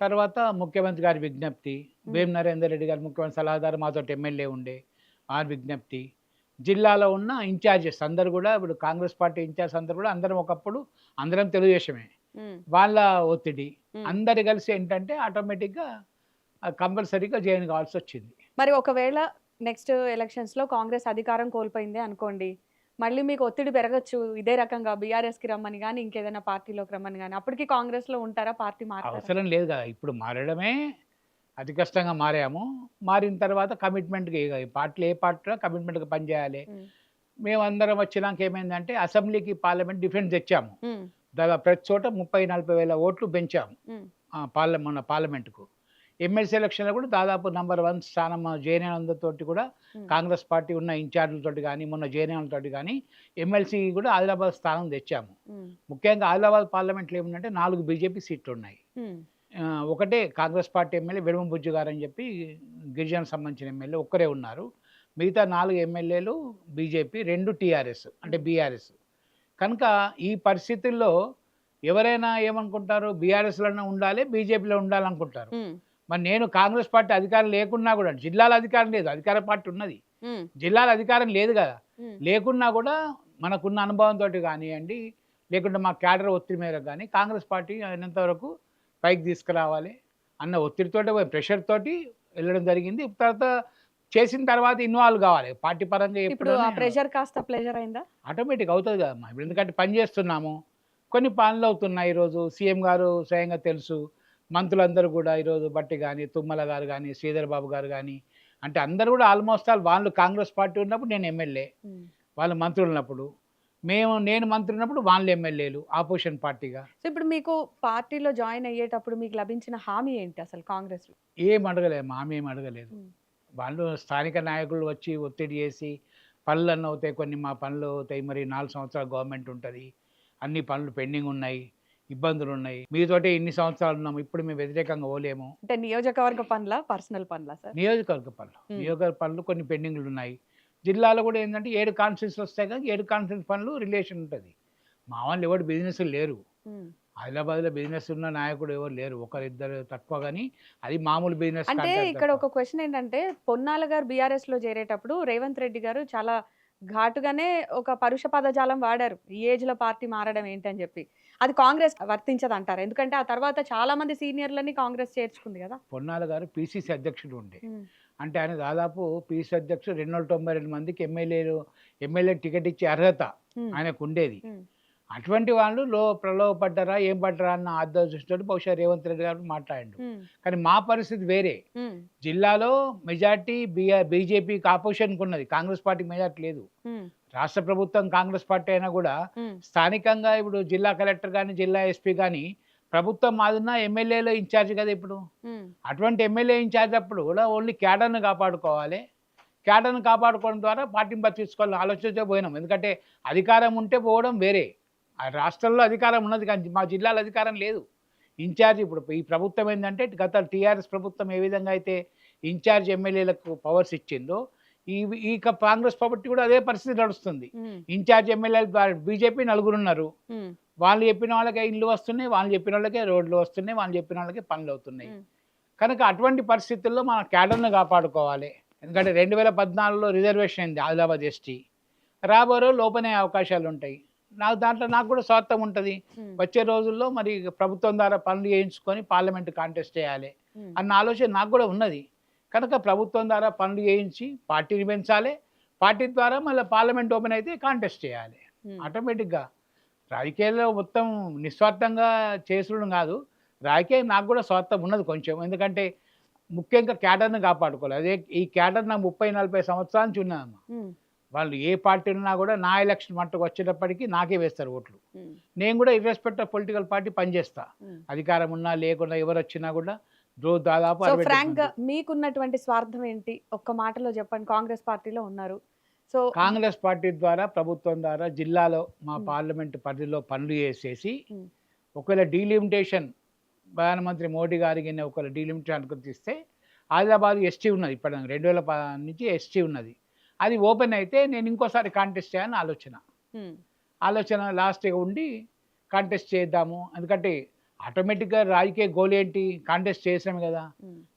తర్వాత ముఖ్యమంత్రి గారి విజ్ఞప్తి, వేం నరేందర్ రెడ్డి గారు ముఖ్యమంత్రి సలహాదారు మాతో ఎమ్మెల్యే ఉండే, ఆ విజ్ఞప్తి, జిల్లాలో ఉన్న ఇన్ఛార్జెస్ అందరు కూడా ఇప్పుడు కాంగ్రెస్ పార్టీ ఇన్ఛార్జ్ అందరు కూడా అందరం ఒకప్పుడు అందరం తెలుగుదేశమే, వాళ్ళ ఒత్తిడి అందరు కలిసి ఏంటంటే ఆటోమేటిక్గా కంపల్సరీగా జాయిన్ కావాల్సి వచ్చింది. మరి ఒకవేళ నెక్స్ట్ ఎలక్షన్స్ లో కాంగ్రెస్ అధికారం కోల్పోయింది అనుకోండి, మళ్ళీ మీకు ఒత్తిడి పెరగచ్చు ఇదే రకంగా బీఆర్ఎస్కి రమ్మని కానీ ఇంకేదైనా పార్టీలోకి రమ్మని కానీ, అప్పటికి కాంగ్రెస్ లో ఉంటారా? పార్టీ అవసరం లేదు కదా. ఇప్పుడు మారడమే అతి కష్టంగా మారాము. మారిన తర్వాత కమిట్మెంట్గా పార్టీలు ఏ పార్టీలో కమిట్మెంట్గా పనిచేయాలి. మేమందరం వచ్చినాక ఏమైందంటే అసెంబ్లీకి పార్లమెంట్ డిఫరెన్స్ తెచ్చాము. దాదాపు ప్రతి చోట 30-40 వేల ఓట్లు పెంచాము మన పార్లమెంటుకు. ఎమ్మెల్సీ ఎలక్షన్లో కూడా దాదాపు నంబర్ 1 స్థానం జేఎన్ఎంతోటి కూడా కాంగ్రెస్ పార్టీ ఉన్న ఇన్ఛార్జీలతోటి కానీ మొన్న జేఎన్ఎంతోటి కానీ ఎమ్మెల్సీ కూడా ఆదిలాబాద్ స్థానం తెచ్చాము. ముఖ్యంగా ఆదిలాబాద్ పార్లమెంట్లో ఏముందంటే 4 బీజేపీ సీట్లు ఉన్నాయి. ఒకటే కాంగ్రెస్ పార్టీ ఎమ్మెల్యే వెడమ బుజ్జు గారు అని చెప్పి గిరిజన సంబంధించిన ఎమ్మెల్యే ఒక్కరే ఉన్నారు. మిగతా 4 ఎమ్మెల్యేలు బీజేపీ, 2 టీఆర్ఎస్ అంటే బీఆర్ఎస్. కనుక ఈ పరిస్థితుల్లో ఎవరైనా ఏమనుకుంటారు, బీఆర్ఎస్‌లోనే ఉండాలి, బీజేపీలో ఉండాలనుకుంటారు. మరి నేను కాంగ్రెస్ పార్టీ అధికారం లేకున్నా కూడా, జిల్లాలో అధికారం లేదు, అధికార పార్టీ ఉన్నది, జిల్లాలో అధికారం లేదు కదా, లేకున్నా కూడా మనకున్న అనుభవంతో కానివ్వండి, లేకుంటే మా క్యాడర్ ఒత్తిడి మేరకు కానీ కాంగ్రెస్ పార్టీ అయినంత వరకు పైకి తీసుకురావాలి అన్న ఒత్తిడితోటి, ప్రెషర్ తోటి వెళ్ళడం జరిగింది. తర్వాత చేసిన తర్వాత ఇన్వాల్వ్ కావాలి పార్టీ పరంగా. ఇప్పుడు ఆ ప్రెషర్ కాస్త ప్లెజర్ అయిందా? ఆటోమేటిక్ అవుతుంది కదమ్మా. ఇప్పుడు ఎందుకంటే పని చేస్తున్నాము, కొన్ని పనులు అవుతున్నాయి. ఈరోజు సీఎం గారు స్వయంగా తెలుసు, మంత్రులందరూ కూడా ఈరోజు బట్టి కానీ, తుమ్మల గారు కానీ, శ్రీధర్ బాబు గారు కానీ, అంటే అందరూ కూడా ఆల్మోస్ట్ ఆల్ వాళ్ళు కాంగ్రెస్ పార్టీ ఉన్నప్పుడు నేను ఎమ్మెల్యే, వాళ్ళు మంత్రులు ఉన్నప్పుడు నేను మంత్రి ఉన్నప్పుడు వాళ్ళు ఎమ్మెల్యేలు ఆపోజిషన్ పార్టీగా. సో ఇప్పుడు మీకు పార్టీలో జాయిన్ అయ్యేటప్పుడు మీకు లభించిన హామీ ఏంటి అసలు కాంగ్రెస్? ఏం అడగలేదు, హామీ ఏం అడగలేదు. వాళ్ళు స్థానిక నాయకులు వచ్చి ఒత్తిడి చేసి పనులు అన్నీ అవుతాయి, కొన్ని మా పనులు అవుతాయి, మరి 4 సంవత్సరాలు గవర్నమెంట్ ఉంటుంది, అన్ని పనులు పెండింగ్ ఉన్నాయి, ఇబ్బందులు ఉన్నాయి, మీతోటే ఇన్ని సంవత్సరాలు ఉన్నాము, ఇప్పుడు మేము వ్యతిరేకంగా పోలేము. అంటే నియోజకవర్గ పనుల పర్సనల్ పనుల సార్? నియోజకవర్గ పనులు కొన్ని పెండింగ్లు ఉన్నాయి. జిల్లాలో కూడా ఏంటంటే 7 కాన్స్టిట్యూన్సీ వస్తాయి కానీ 7 కాన్స్టిట్యూన్సీ పనులు రిలేషన్ ఉంటుంది. మా వాళ్ళు ఎవరు బిజినెస్ లేరు, హైదరాబాద్లో బిజినెస్ ఉన్న నాయకుడు ఎవరు లేరు, ఒకరిద్దరు తక్కువ, కానీ అది మామూలు బిజినెస్. అంటే ఇక్కడ ఒక క్వశ్చన్ ఏంటంటే, పొన్నాల గారు బీఆర్ఎస్ లో చేరేటప్పుడు రేవంత్ రెడ్డి గారు చాలా ఘాటుగానే ఒక పరుష పదజాలం వాడారు, ఈ ఏజ్ లో పార్టీ మారడం ఏంటని చెప్పి. అది కాంగ్రెస్ వర్తించదు అంటారు, ఎందుకంటే ఆ తర్వాత చాలా మంది సీనియర్లని కాంగ్రెస్ చేర్చుకుంది కదా. పొన్నాల గారు పిసిసి అధ్యక్షుడు ఉండే, అంటే ఆయన దాదాపు పిసిసి అధ్యక్షుడు 292 మందికి ఎమ్మెల్యే టికెట్ ఇచ్చే అర్హత ఆయనకు ఉండేది. అటువంటి వాళ్ళు ప్రలోభపడ్డారా ఏం పడ్డారా అన్న ఆలోచనతో బహుశా రేవంత్ రెడ్డి గారు మాట్లాడిండు. కానీ మా పరిస్థితి వేరే, జిల్లాలో మెజార్టీ బీజేపీకి ఆపోజిషన్కి ఉన్నది, కాంగ్రెస్ పార్టీకి మెజార్టీ లేదు. రాష్ట్ర ప్రభుత్వం కాంగ్రెస్ పార్టీ అయినా కూడా స్థానికంగా ఇప్పుడు జిల్లా కలెక్టర్ కానీ, జిల్లా ఎస్పీ కానీ ప్రభుత్వం మాదిన్న ఎమ్మెల్యేలో ఇన్ఛార్జ్ కదా ఇప్పుడు. అటువంటి ఎమ్మెల్యే ఇన్ఛార్జ్ అప్పుడు కూడా ఓన్లీ క్యాడర్ను కాపాడుకోవాలి, క్యాడర్ను కాపాడుకోవడం ద్వారా పార్టీని బతికించుకోవాలని ఆలోచనతో పోయినాం. ఎందుకంటే అధికారం ఉంటే పోవడం వేరే, ఆ రాష్ట్రంలో అధికారం ఉన్నది కానీ మా జిల్లాలో అధికారం లేదు. ఇన్ఛార్జ్ ఇప్పుడు ఈ ప్రభుత్వం ఏంటంటే, గత టీఆర్ఎస్ ప్రభుత్వం ఏ విధంగా అయితే ఇన్ఛార్జ్ ఎమ్మెల్యేలకు పవర్స్ ఇచ్చిందో, ఈ కాంగ్రెస్ పార్టీ కూడా అదే పరిస్థితి నడుస్తుంది. ఇన్ఛార్జ్ ఎమ్మెల్యేలు బీజేపీ 4 ఉన్నారు, వాళ్ళు చెప్పిన వాళ్ళకే ఇల్లు వస్తున్నాయి, వాళ్ళు చెప్పిన వాళ్ళకే రోడ్లు వస్తున్నాయి, వాళ్ళు చెప్పిన వాళ్ళకే పనులు అవుతున్నాయి. కనుక అటువంటి పరిస్థితుల్లో మన క్యాడర్ను కాపాడుకోవాలి. ఎందుకంటే 2014లో రిజర్వేషన్ అయింది ఆదిలాబాద్ ఎస్టీ, రాబోయే లోపనే అవకాశాలు ఉంటాయి. దాంట్లో నాకు కూడా స్వార్థం ఉంటుంది, వచ్చే రోజుల్లో మరి ప్రభుత్వం ద్వారా పనులు చేయించుకొని పార్లమెంట్ కాంటెస్ట్ చేయాలి అన్న ఆలోచన నాకు కూడా ఉన్నది. కనుక ప్రభుత్వం ద్వారా పనులు చేయించి పార్టీని పెంచాలి, పార్టీ ద్వారా మళ్ళీ పార్లమెంట్ ఓపెన్ అయితే కాంటెస్ట్ చేయాలి. ఆటోమేటిక్గా రాజకీయాల్లో మొత్తం నిస్వార్థంగా చేసుడు కాదు, రాజకీయం నాకు కూడా స్వార్థం ఉన్నది కొంచెం. ఎందుకంటే ముఖ్యంగా క్యాడర్ని కాపాడుకోవాలి. అదే ఈ క్యాడర్ నాకు 30-40 సంవత్సరాల నుంచి ఉన్నదమ్మా. వాళ్ళు ఏ పార్టీ ఉన్నా కూడా నా ఎలక్షన్ మట్టుకు వచ్చేటప్పటికి నాకే వేస్తారు ఓట్లు. నేను కూడా ఇర్రెస్పెక్ట్ ఆఫ్ పొలిటికల్ పార్టీ పనిచేస్తా, అధికారం ఉన్నా లేకుండా ఎవరు వచ్చినా కూడా దాదాపు. ఫ్రాంక్ గా మీకున్నటువంటి స్వార్థం ఏంటి, ఒక్క మాటలో చెప్పండి. కాంగ్రెస్ పార్టీలో ఉన్నారు, సో కాంగ్రెస్ పార్టీ ద్వారా ప్రభుత్వం ద్వారా జిల్లాలో మా పార్లమెంట్ పరిధిలో పనులు చేసేసి, ఒకవేళ డీలిమిటేషన్ ప్రధానమంత్రి మోడీ గారికి ఒకవేళ డీలిమిటేషన్ అనుమతిస్తే, ఆదిలాబాద్ ఎస్టీ ఉన్నది, ఇప్పటి 2010 నుంచి ఎస్టీ ఉన్నది, అది ఓపెన్ అయితే నేను ఇంకోసారి కాంటెస్ట్ చేయాలని ఆలోచన లాస్ట్గా ఉండి కాంటెస్ట్ చేద్దాము. ఎందుకంటే ఆటోమేటిక్గా రాజకీయ గోల్ ఏంటి, కాంటెస్ట్ చేసాము కదా,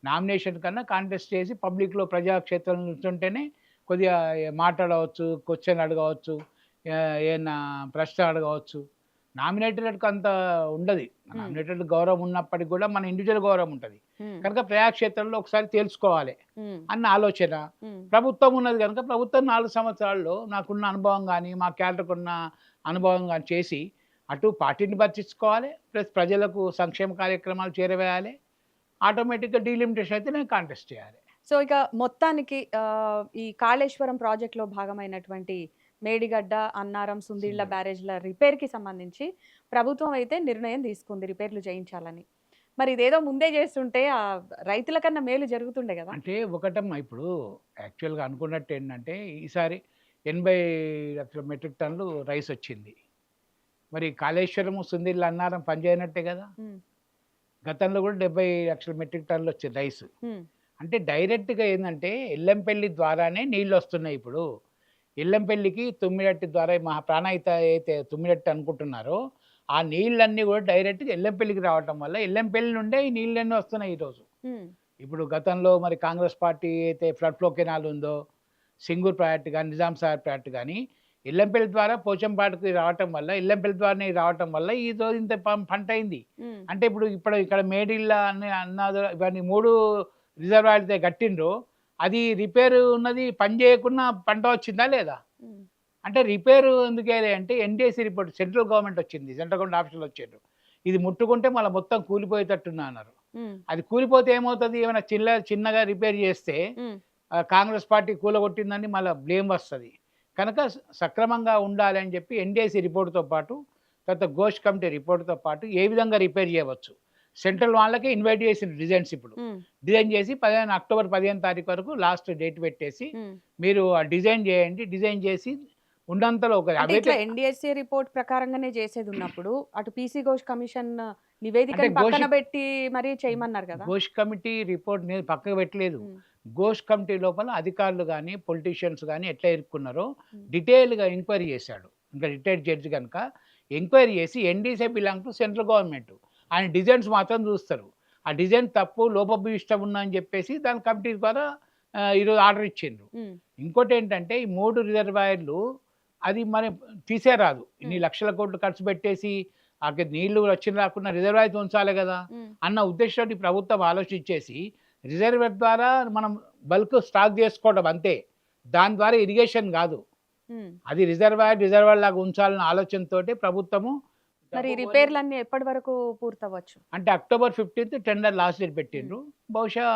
నామినేషన్ కన్నా కాంటెస్ట్ చేసి పబ్లిక్లో ప్రజాక్షేత్రంలో నుంచుంటేనే కొద్దిగా మాట్లాడవచ్చు, క్వశ్చన్ అడగవచ్చు, ఏదైనా ప్రశ్న అడగవచ్చు. నామినేటెడ్కి అంత ఉండదు, నామినేటెడ్ గౌరవం ఉన్నప్పటికీ కూడా మన ఇండివిజువల్ గౌరవం ఉంటుంది. కనుక ప్రజాక్షేత్రంలో ఒకసారి తెలుసుకోవాలి అన్న ఆలోచన. ప్రభుత్వం ఉన్నది కనుక ప్రభుత్వం 4 సంవత్సరాల్లో నాకున్న అనుభవం కానీ, మా క్యాడర్కు ఉన్న అనుభవం కానీ చేసి అటు పార్టీని బతికించుకోవాలి, ప్లస్ ప్రజలకు సంక్షేమ కార్యక్రమాలు చేరవేయాలి. ఆటోమేటిక్గా డీలిమిటేషన్ అయితే నేను కాంటెస్ట్ చేయాలి. సో ఇక మొత్తానికి ఈ కాళేశ్వరం ప్రాజెక్ట్లో భాగమైనటువంటి మేడిగడ్డ, అన్నారం, సుందిళ్ల బ్యారేజ్ల రిపేర్కి సంబంధించి ప్రభుత్వం అయితే నిర్ణయం తీసుకుంది రిపేర్లు చేయించాలని. మరి ఇదేదో ముందే చేస్తుంటే రైతుల కన్నా మేలు జరుగుతుండే కదా. అంటే ఒకటమ్మా, ఇప్పుడు యాక్చువల్గా అనుకున్నట్టు ఏంటంటే ఈసారి 80 లక్షల మెట్రిక్ టన్నులు రైస్ వచ్చింది. మరి కాళేశ్వరము, సుందిళ్ల, అన్నారం పనిచేయనట్టే కదా. గతంలో కూడా 70 లక్షల మెట్రిక్ టన్నులు వచ్చింది రైస్. అంటే డైరెక్ట్‌గా ఏందంటే ఎల్లంపల్లి ద్వారానే నీళ్ళొస్తున్నాయి ఇప్పుడు. ఎల్లంపల్లికి తుమ్మిడట్టి ద్వారా ప్రాణహిత అయితే తుమ్మిడట్టి అనుకుంటున్నారో, ఆ నీళ్ళన్నీ గూడా డైరెక్ట్‌గా ఎల్లంపల్లికి రావటం వల్ల ఎల్లంపల్లి నుండే ఈ నీళ్ళన్నీ వస్తున్నాయి ఈరోజు. హ్మ్. ఇప్పుడు గతంలో మరి కాంగ్రెస్ పార్టీ అయితే ఫ్లడ్ ఫ్లో కెనాల్ ఉందో, సింగూర్ ప్రాజెక్ట్ గాని, నిజాం సాగర్ ప్రాజెక్ట్ గాని, ఎల్లంపల్లి ద్వారా పోచంపాడుకి రావటం వల్ల, ఎల్లంపల్లి ద్వారానే రావటం వల్ల ఈరోజు ఇంత పంటయింది. హ్మ్. అంటే ఇప్పుడు ఇక్కడ మేడిళ్ళ అని అన్నాదు ఇవన్నీ 3 రిజర్వాయర్‌లయితే కట్టిండ్రో, అది రిపేర్ ఉన్నది పని చేయకున్నా పంట వచ్చిందా లేదా? హ్మ్. అంటే రిపేర్ ఎందుకయ్యాయి అంటే ఎన్‌డీఎస్‌సీ రిపోర్ట్ సెంట్రల్ గవర్నమెంట్ వచ్చింది. సెంట్రల్ గవర్నమెంట్ ఆఫీసర్‌లు వచ్చిండ్రు. ఇది ముట్టుకుంటే మళ్ళా మొత్తం కూలిపోయేటట్టున్నా అన్నారు. హ్మ్. అది కూలిపోతే ఏమవుతది? ఏమైనా చిన్నగా రిపేర్ చేస్తే హ్మ్. కాంగ్రెస్ పార్టీ కూలగొట్టిందని మళ్ళా బ్లేమ్ వస్తది. కనుక సక్రమంగా ఉండాలి అని చెప్పి ఎన్‌డీఎస్‌సీ రిపోర్ట్‌తో పాటు, తర్వాత ఘోష్ కమిటీ రిపోర్ట్‌తో పాటు ఏ విధంగా రిపేర్ చేయవచ్చు. సెంట్రల్ వాళ్ళకే ఇన్వైట్ చేసిండ్రు డిజైన్స్ ఇప్పుడు. హ్మ్. డిజైన్ చేసి అక్టోబర్ 15 తారీఖు వరకు లాస్ట్ డేట్ పెట్టేసి, హ్మ్. మీరు ఆ డిజైన్ చేయండి. డిజైన్ చేసి ఉన్నంతలో ఒక అంటే అవైతే ఇట్లా ఎన్‌డీఎస్‌సీ రిపోర్ట్ ప్రకారంగానే చేసేదున్నప్పుడు, అటు పీసీ ఘోష్ కమిషన్ అంటే నివేదికను పక్కన పెట్టి మరీ చేయమన్నారు గదా! ఘోష్ కమిటీ రిపోర్ట్ నేను పక్కకు పెట్టలేదు. హ్మ్. ఘోష్ కమిటీ లోపల అధికారులు గాని, పొలిటీషియన్స్ గాని ఎట్లా ఇరుక్కున్నారో హ్మ్. డీటెయిల్‌గా ఎంక్వైరీ చేశాడు. ఇంకా రిటైర్డ్ జడ్జి గనుక ఎంక్వైరీ చేసి NDC belong to central government. ఆయన డిజైన్స్ మాత్రం చూస్తారు. ఆ డిజైన్ తప్పు, లోపభూయిష్టం ఉందని చెప్పేసి దాని కమిటీ ద్వారా ఈరోజు ఆర్డర్ ఇచ్చిండ్రు. హ్మ్. ఇంకోటేంటంటే ఈ 3 రిజర్వాయర్లు అది మనం తీసేరాదు. ఇన్ని హ్మ్. లక్షల కోట్లు ఖర్చు పెట్టేసి నీళ్లు వచ్చిన రాకున్నా రిజర్వాయర్ ఉంచాలి గదా! హ్మ్. అన్న ఉద్దేశంతోటి ప్రభుత్వం ఆలోచించేసి రిజర్వాయర్ ద్వారా మనం బల్క్ స్టాక్ చేసుకోవడం అంతే. దాని ద్వారా ఇరిగేషన్ గాదు. హ్మ్. అది రిజర్వాయర్ లాగా ఉంచాలన్న ఆలోచనతోటి ప్రభుత్వము మరి డబ్బు ఈ కొని రిపేర్‌లన్నీ ఎప్పటి వరకు పూర్తవ్వచ్చు? అంటే అక్టోబర్ 15 టెండర్ లాస్ట్ డేట్ హ్మ్. పెట్టిండ్రు. బహుశా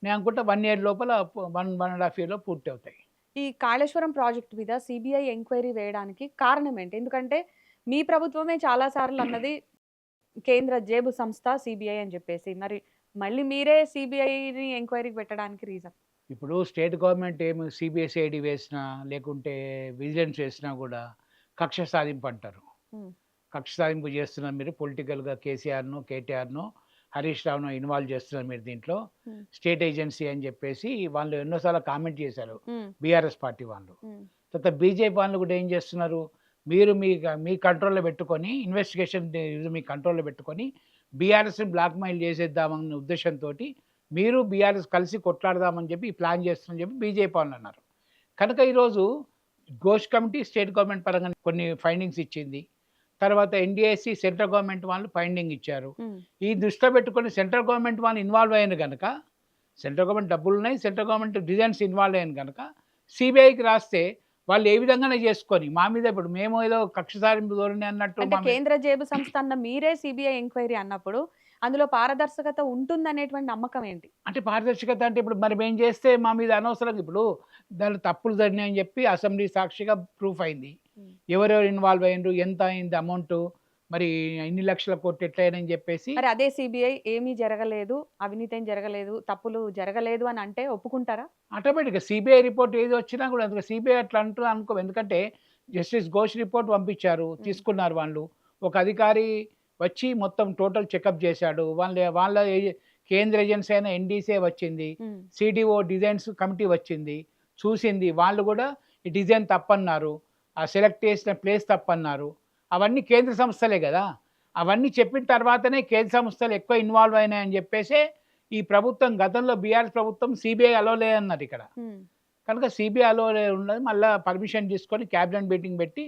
నేను అనుకుంటా 1 ఇయర్ లోపల 1 ½ ఇయర్‌లో పూర్తవుతాయి. ఈ కాళేశ్వరం ప్రాజెక్ట్ మీద సీబీఐ ఎంక్వైరీ వేయడానికి కారణం ఏంటి? ఎందుకంటే మీ ప్రభుత్వమే చాలా సార్లు అన్నది కేంద్ర జేబు సంస్థ సీబీఐ అని జెప్పేసి. మరి మళ్ళీ మీరే సీబీఐని ఎంక్వైరీకి పెట్టడానికి రీజన్? ఇప్పుడు స్టేట్ గవర్నమెంట్ ఏమి సిబిఎస్ఈడి వేసినా, లేకుంటే విజిలెన్స్ వేసినా గూడా కక్ష సాధింపు అంటారు. హ్మ్. కక్ష సాధింపు చేస్తున్నారు మీరు పొలిటికల్‌గా కేసీఆర్‌నో, కేటీఆర్‌నో, హరీష్ రావునో ఇన్వాల్వ్ చేస్తున్నారు మీరు దీంట్లో. హ్మ్. స్టేట్ ఏజెన్సీ అని చెప్పేసి వాళ్ళు ఎన్నో సార్లు కామెంట్ చేశారు. హ్మ్. బీఆర్ఎస్ పార్టీ వాళ్ళు. హ్మ్. తర్వాత బీజేపీ వాళ్ళు కూడా ఏం చేస్తున్నారు? మీరు మీ కంట్రోల్‌లో పెట్టుకొని ఇన్వెస్టిగేషన్ మీ కంట్రోల్‌లో పెట్టుకొని బీఆర్ఎస్‌ని బ్లాక్‌మెయిల్ చేసేద్దామన్న ఉద్దేశంతోటి మీరు బీఆర్ఎస్ కలిసి కొట్లాడదామని చెప్పి ప్లాన్ చేస్తున్నారని చెప్పి బీజేపీ వాళ్ళన్నారు. కనుక ఈరోజు ఘోష్ కమిటీ స్టేట్ గవర్నమెంట్ పరంగా కొన్ని ఫైండింగ్స్ ఇచ్చింది. తర్వాత ఎన్‌డీఎస్‌సీ సెంట్రల్ గవర్నమెంట్ వాళ్ళు ఫైండింగ్ ఇచ్చారు. హ్మ్. ఈ దృష్టిలో పెట్టుకొని సెంట్రల్ గవర్నమెంట్ వాళ్ళు ఇన్వాల్వ్ అయ్యారు గనక, సెంట్రల్ గవర్నమెంట్ డబ్బులున్నాయి. సెంట్రల్ గవర్నమెంట్ డిజైన్స్ ఇన్వాల్వ్ అయ్యాను గనక, సిబిఐకి రాస్తే వాళ్ళు ఏ విధంగానే చేసుకొని, మా మీద ఇప్పుడు మేము ఏదో కక్ష సాధింపు ధోరణి అన్నట్టు అంటే మా మీద కేంద్ర జేబు సంస్థ అన్న మీరే సీబీఐ ఎంక్వైరీ అన్నప్పుడు, అందులో పారదర్శకత ఉంటుందనేటువంటి నమ్మకం ఏంటి? అంటే పారదర్శకత అంటే ఇప్పుడు మరి మేము చేస్తే మా మీద అనవసరంగా ఇప్పుడు దాంట్లో తప్పులు జరిగినాయని చెప్పి అసెంబ్లీ సాక్షిగా ప్రూఫ్ అయింది. హ్మ్. ఎవరెవరు ఇన్వాల్వ్ అయ్యిండ్రు, ఎంత అయింది అమౌంటు, మరి ఇన్ని లక్షల కోట్లు ఎట్లా అయ్యాయని చెప్పేసి మరి అదే సీబీఐ ఏమీ జరగలేదు, అవినీతి ఏం జరగలేదు, తప్పులు జరగలేదు అని అంటే ఒప్పుకుంటారా? ఆటోమేటిక్‌గా సిబిఐ రిపోర్ట్ ఏది వచ్చినా కూడా అందులో సిబిఐ అట్లా అనుకోము. ఎందుకంటే జస్టిస్ ఘోష్ రిపోర్ట్ పంపించారు. హ్మ్. తీసుకున్నారు వాళ్ళు. ఒక అధికారి వచ్చి మొత్తం టోటల్ చెకప్ చేశాడు. వాళ్ళ కేంద్ర ఏజెన్సీ అయిన ఎన్‌డీసీఏ వచ్చింది. హ్మ్. సీడీఓ డిజైన్స్ కమిటీ వచ్చింది. చూసింది. వాళ్ళు కూడా ఈ డిజైన్ తప్పన్నారు. ఆ సెలెక్ట్ చేసిన ప్లేస్ తప్పన్నారు. అవన్నీ కేంద్ర సంస్థలే గదా! అవన్నీ చెప్పిన తర్వాతనే కేంద్ర సంస్థలు ఎక్కువ ఇన్వాల్వ్ అయినాయని చెప్పేసే ఈ ప్రభుత్వం గతంలో బీఆర్ఎస్ ప్రభుత్వం సిబిఐ అలో లేదన్నది ఇక్కడ. హ్మ్. కనుక సిబిఐ అలో ఉన్నది మళ్ళా పర్మిషన్ తీసుకొని క్యాబినెట్ మీటింగ్ పెట్టి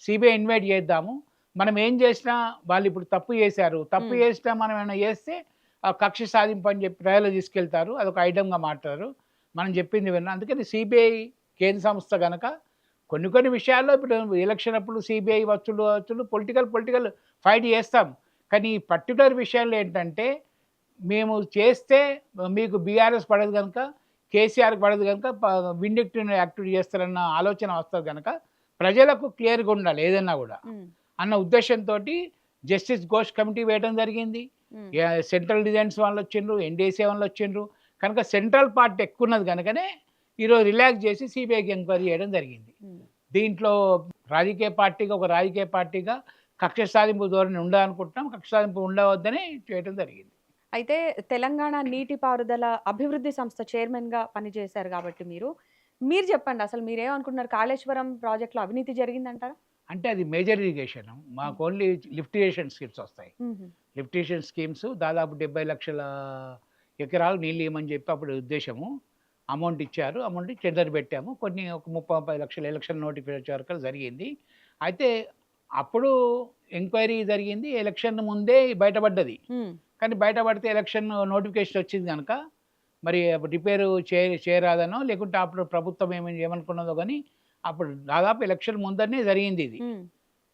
సిబిఐ ఇన్వైట్ చేద్దాము. మనం ఏం చేసినా వాళ్ళు ఇప్పుడు తప్పు చేశారు. తప్పు హ్మ్. చేసినా మనం ఏమైనా చేస్తే ఆ కక్ష సాధింపు అని చెప్పి ప్రజలు తీసుకెళ్తారు. అదొక ఐటెమ్‌గా మాట్లాడతారు. మనం చెప్పింది విన్నా. అందుకని సిబిఐ కేంద్ర సంస్థ గనక కొన్ని విషయాల్లో ఇప్పుడు ఎలక్షన్ అప్పుడు సిబిఐ వచ్చుడు పొలిటికల్ ఫైట్ చేస్తాం. కానీ ఈ పర్టిక్యులర్ విషయాల్లో ఏంటంటే మేము చేస్తే మీకు బీఆర్ఎస్ పడదు గనుక, కేసీఆర్‌కి పడదు గనుక విండిక్టివ్ యాక్టివిటీ చేస్తారన్న ఆలోచన వస్తది గనక, ప్రజలకు క్లియర్‌గా ఉండాలి ఏదన్నా గూడా. హ్మ్. అన్న ఉద్దేశ్యంతోటి జస్టిస్ ఘోష్ కమిటీ వేయడం జరిగింది. హ్మ్. సెంట్రల్ డిజైన్స్ వాళ్ళొచ్చిండ్రు, ఎన్‌డీసీ వాళ్ళొచ్చిండ్రు. కనుక సెంట్రల్ పార్ట్ ఎక్కువున్నది గనుకనే ఈరోజు రిలాక్స్ చేసి సీబీఐకి ఎంక్వైరీ చేయడం జరిగింది. హ్మ్. దీంట్లో ఒక రాజకీయ పార్టీగా కక్ష సాధింపు ధోరణి ఉండాలనుకుంటున్నాం. కక్ష సాధింపు ఉండవద్దని చేయడం జరిగింది. అయితే తెలంగాణ నీటిపారుదల అభివృద్ధి సంస్థ చైర్మన్‌గా పనిచేశారు కాబట్టి మీరు చెప్పండి అసలు మీరేమనుకుంటున్నారు? కాళేశ్వరం ప్రాజెక్ట్‌లో అవినీతి జరిగిందంటారా? అంటే అది మేజర్ ఇరిగేషన్. మాకు ఓన్లీ లిఫ్ట్ ఇరిగేషన్ స్కీమ్స్ వస్తాయి. హుహు. లిఫ్ట్ ఇరిగేషన్ స్కీమ్స్ దాదాపు 70,00,000 ఎకరాలు నీళ్ళు ఇవ్వమని చెప్పి అప్పుడు ఉద్దేశము. అమౌంట్ ఇచ్చారు. అమౌంట్ టెండర్ పెట్టాము. కొన్ని ఒక 30, 30 లక్షలు ఎలక్షన్ నోటిఫై వచ్చే వరకు జరిగింది. అయితే అప్పుడు ఎంక్వైరీ జరిగింది. ఎలక్షన్ ముందే బయటపడ్డది. హ్మ్. కానీ బయటపడితే ఎలక్షన్ నోటిఫికేషన్ వచ్చింది గనక మరి రిపేరు చేయరాదనో లేకుంటే అప్పుడు ప్రభుత్వం ఏమనుకున్నదో గానీ అప్పుడు దాదాపు ఎలక్షన్ ముందరనే జరిగింది ఇది. హ్మ్.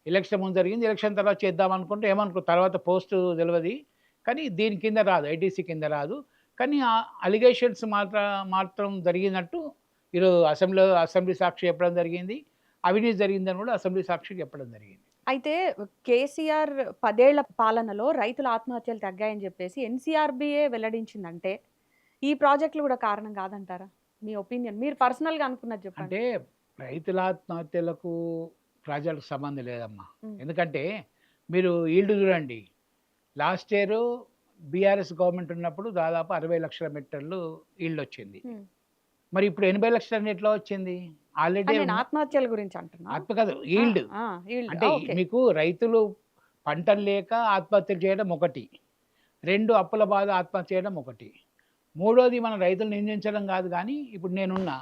ఎలక్షన్ ముందు జరిగింది. ఎలక్షన్ తర్వాత చేద్దాం అనుకుంటే తర్వాత పోస్ట్ తెలవది. కానీ దీని కింద రాదు. ఐటీసీ కింద రాదు. కానీ ఆ అలిగేషన్స్ మాత్రం జరిగినట్టు ఈరోజు అసెంబ్లీ సాక్షి చెప్పడం జరిగింది. అవినీతి జరిగిందని కూడా అసెంబ్లీ సాక్షికి చెప్పడం జరిగింది. అయితే కేసీఆర్ 10 ఏళ్ల పాలనలో రైతుల ఆత్మహత్యలు తగ్గాయని చెప్పేసి ఎన్సీఆర్‌బీయే వెల్లడించిందంటే, ఈ ప్రాజెక్టులు కూడా కారణం కాదంటారా? మీ ఒపీనియన్. మీరు పర్సనల్‌గా అనుకున్నది చెప్పండి. అంటే రైతుల ఆత్మహత్యలకు ప్రజలకు సంబంధం లేదమ్మా. హ్మ్. ఎందుకంటే మీరు ఈల్డ్ చూడండి. లాస్ట్ ఇయర్ బీఆర్ఎస్ గవర్నమెంట్ ఉన్నప్పుడు దాదాపు 60,00,000 మెట్రిక్‌లు ఈల్డ్ వచ్చింది. హ్మ్. మరి ఇప్పుడు 80,00,000 టన్ను ఎట్లా వచ్చింది? ఆల్రెడీ నేను ఆత్మహత్యల గురించి అంటున్నా. ఆత్మ కాదు ఈల్డ్. ఈల్డ్. అంటే ఓకే. మీకు రైతులు పంటలు లేక ఆత్మహత్యలు చేయడం ఒకటి. 2 అప్పుల బాధ ఆత్మహత్య చేయడం ఒకటి. మూడోది మనం రైతులను నిందించడం కాదు కానీ ఇప్పుడు నేనున్నా.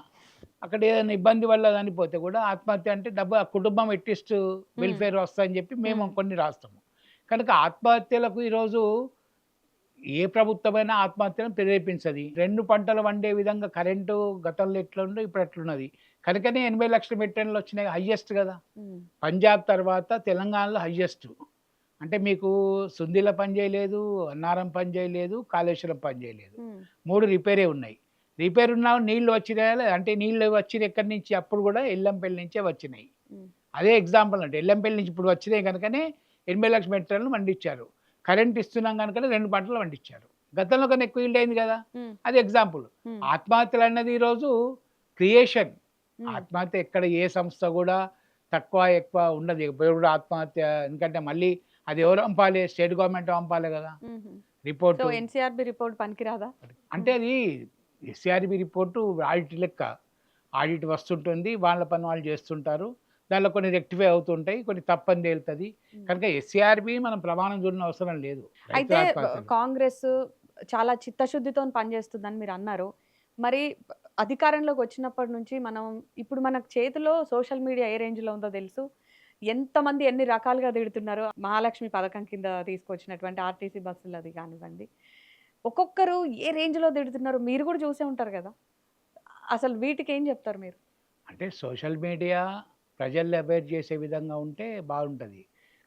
అక్కడ ఏదైనా ఇబ్బంది వల్ల చనిపోతే కూడా ఆత్మహత్య అంటే డబ్బు ఆ కుటుంబం అట్లీస్ట్ వెల్ఫేర్ వస్తుందని చెప్పి మేము కొన్ని రాస్తాము. కనుక ఆత్మహత్యలకు ఈరోజు ఏ ప్రభుత్వమైనా ఆత్మహత్యను ప్రేరేపించది. 2 పంటలు వండే విధంగా కరెంటు గతంలో ఎట్లుందో ఇప్పుడు అట్లున్నది. కనుకనే 80,00,000 మెట్రిక్ టన్నులు వచ్చినాయి. హైయెస్ట్ కదా! హ్మ్. పంజాబ్ తర్వాత తెలంగాణలో హైయెస్ట్. అంటే మీకు సుందిల పని చేయలేదు, అన్నారం పని చేయలేదు, కాళేశ్వరం పని చేయలేదు. హ్మ్. 3 రిపేరే ఉన్నాయి. రిపేర్ ఉన్నా నీళ్లు వచ్చినాయా? అంటే నీళ్లు వచ్చినయి ఎక్కడి నుంచి? అప్పుడు కూడా ఎల్లంపల్లి నుంచే వచ్చినాయి. హ్మ్. అదే ఎగ్జాంపుల్ అంటే ఎల్లంపల్లి నుంచి ఇప్పుడు వచ్చినాయి కనుకనే 80,00,000 మెట్రిక్ టన్నులు పండించారు. కరెంట్ ఇస్తున్నాం కనుకనే 2 పంటలు పండించారు. గతంలో కన్నా ఎక్కువ ఈల్డ్ అయింది కదా! హ్మ్. అది ఎగ్జాంపుల్. హ్మ్. ఆత్మహత్యలు అన్నది ఈరోజు క్రియేషన్. హ్మ్. ఆత్మహత్య ఎక్కడ ఏ సంస్థ కూడా తక్కువ ఎక్కువ ఉండదు. ఎప్పుడు కూడా ఆత్మహత్య ఎందుకంటే మళ్ళీ అది ఎవరు పంపాలి? స్టేట్ గవర్నమెంట్ పంపాలి కదా! హుహు. So, report. ఎన్సీఆర్‌బీ రిపోర్ట్ పనికిరాదా? అంటే అది ఎస్ఆర్‌బి రిపోర్టు ఆడిట్ లెక్క. ఆడిట్ వస్తుంటుంది. వాళ్ళ పని వాళ్ళు చేస్తుంటారు. దానిలో కొన్ని రెక్టిఫై అవుతుంటాయి. కొన్ని తప్పని తేలుతది. హ్మ్. కనుక ఎస్ఆర్‌బి మనం ప్రమాణం చూడని అవసరం లేదు. అయితే రైతుల ఆత్మహత్యలు. కాంగ్రెస్ చాలా చిత్తశుద్ధితోని పనిచేస్తుందని మీరన్నారు. మరి అధికారంలోకి వచ్చినప్పటి నుంచి ఇప్పుడు మనకు చేతిలో సోషల్ మీడియా ఏ రేంజ్‌లో ఉందో తెలుసు. ఎంతమంది ఎన్ని రకాలుగా తిడుతున్నారో. మహాలక్ష్మి పథకం కింద తీసుకొచ్చినటువంటి ఆర్టీసీ బస్సులది కానివ్వండి. ఒక్కొక్కరు ఏ రేంజ్‌లో తిడుతున్నారో మీరు కూడా చూసే ఉంటారు కదా! అసలు వీటికేం చెప్తారు మీరు? అంటే సోషల్ మీడియా ప్రజల్ని అవేర్ చేసే విధంగా ఉంటే బాగుంటది.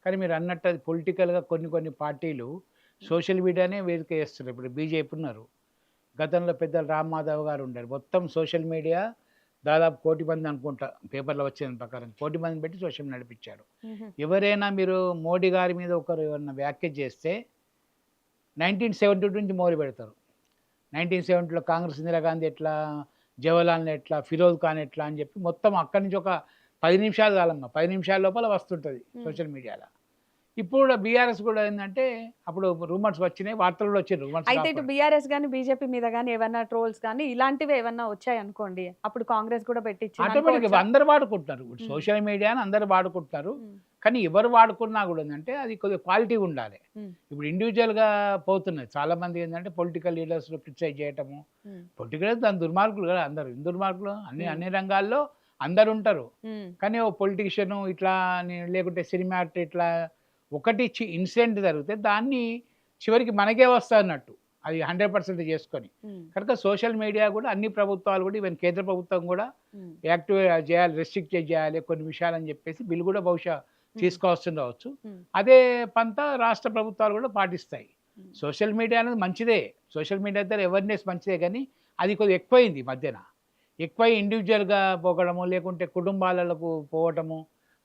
కానీ మీరన్నట్టు అది పొలిటికల్‌గా కొన్ని పార్టీలు సోషల్ మీడియానే వేదిక చేస్తున్నారు. ఇప్పుడు బీజేపీ ఉన్నారు. గతంలో పెద్దలు రామ్ మాధవ్ గారు ఉండారు. మొత్తం సోషల్ మీడియా దాదాపు 1,00,00,000 మంది అనుకుంటా పేపర్‌లో వచ్చిన ప్రకారం 1,00,00,000 మందిని పెట్టి సోషల్ నడిపించారు. హుహు. ఎవరైనా మీరు మోడీ గారి మీద ఒకరు ఏమన్నా వ్యాఖ్య చేస్తే 1972 నుంచి మొదలుపెడతారు. 1970లో కాంగ్రెస్ ఇందిరాగాంధీ ఎట్లా, జవహర్లాల్ ఎట్లా, ఫిరోజ్ ఖాన్ ఎట్లా అని చెప్పి మొత్తం అక్కడి నుంచి ఒక 10 నిమిషాలు కాదమ్మా. 10 నిమిషాల లోపల వస్తుంటది హ్మ్. సోషల్ మీడియాలో. ఇప్పుడు కూడా బీఆర్ఎస్ కూడా ఏందంటే అప్పుడు రూమర్స్ వచ్చినాయి. వార్తల్లో వచ్చింది రూమర్స్ అయితే ఇటు కాకపోయినా. బీఆర్ఎస్ గాని, బీజేపీ మీద గాని ఏవన్నా ట్రోల్స్ గాని ఇలాంటివి ఏవన్నా వచ్చాయనుకోండి. అప్పుడు కాంగ్రెస్ కూడా పెట్టిచ్చింది ఆటోమేటిక్‌గా అనుకోవచ్చా? అందరూ వాడుకుంటున్నారు. ఇప్పుడు హ్మ్. సోషల్ మీడియాని అందరూ వాడుకుంటున్నారు. హ్మ్. కానీ ఎవరు వాడుకున్నా కూడా ఏందంటే అది కొద్దిగా క్వాలిటీ ఉండాలి. హ్మ్. ఇప్పుడు ఇండివిడ్యువల్‌గా పోతున్నది. చాలామంది ఏందంటే పొలిటికల్ లీడర్స్‌ని క్రిటిసైజ్ చేయటము. హ్మ్. పొలిటికల్ దాని దుర్మార్గులు కదా అందరూ. దుర్మార్గులు హ్మ్. అన్ని రంగాల్లో అందరూ ఉంటారు. హ్మ్. కానీ ఓ పొలిటీషియను ఇట్లా అని లేకుంటే సినిమా యాక్టర్ ఇట్లా ఒకటి ఇన్సిడెంట్ జరిగితే దాన్ని చివరికి మనకే వస్తదన్నట్టు. అది 100% చేసుకొని. హ్మ్. కనుక సోషల్ మీడియా కూడా అన్ని ప్రభుత్వాలు కూడా ఈవెన్ కేంద్ర ప్రభుత్వం కూడా హ్మ్. యాక్టివ్ చేయాలి, రెస్ట్రిక్ట్ చేయాలి కొన్ని విషయాలని చెప్పేసి బిల్ కూడా బహుశా హ్మ్. తీసుకొస్తుండవచ్చు. హ్మ్. అదే పంతా రాష్ట్ర ప్రభుత్వాలు కూడా పాటిస్తాయి. హ్మ్. సోషల్ మీడియా అనేది మంచిదే. సోషల్ మీడియా ద్వారా అవేర్‌నెస్ మంచిదే కానీ అది కొద్దిగా ఎక్కువైంది ఈ మధ్యన. ఎక్కువై ఇండివిడ్యువల్‌గా పోకడము, లేకుంటే కుటుంబాలకు పోవటము,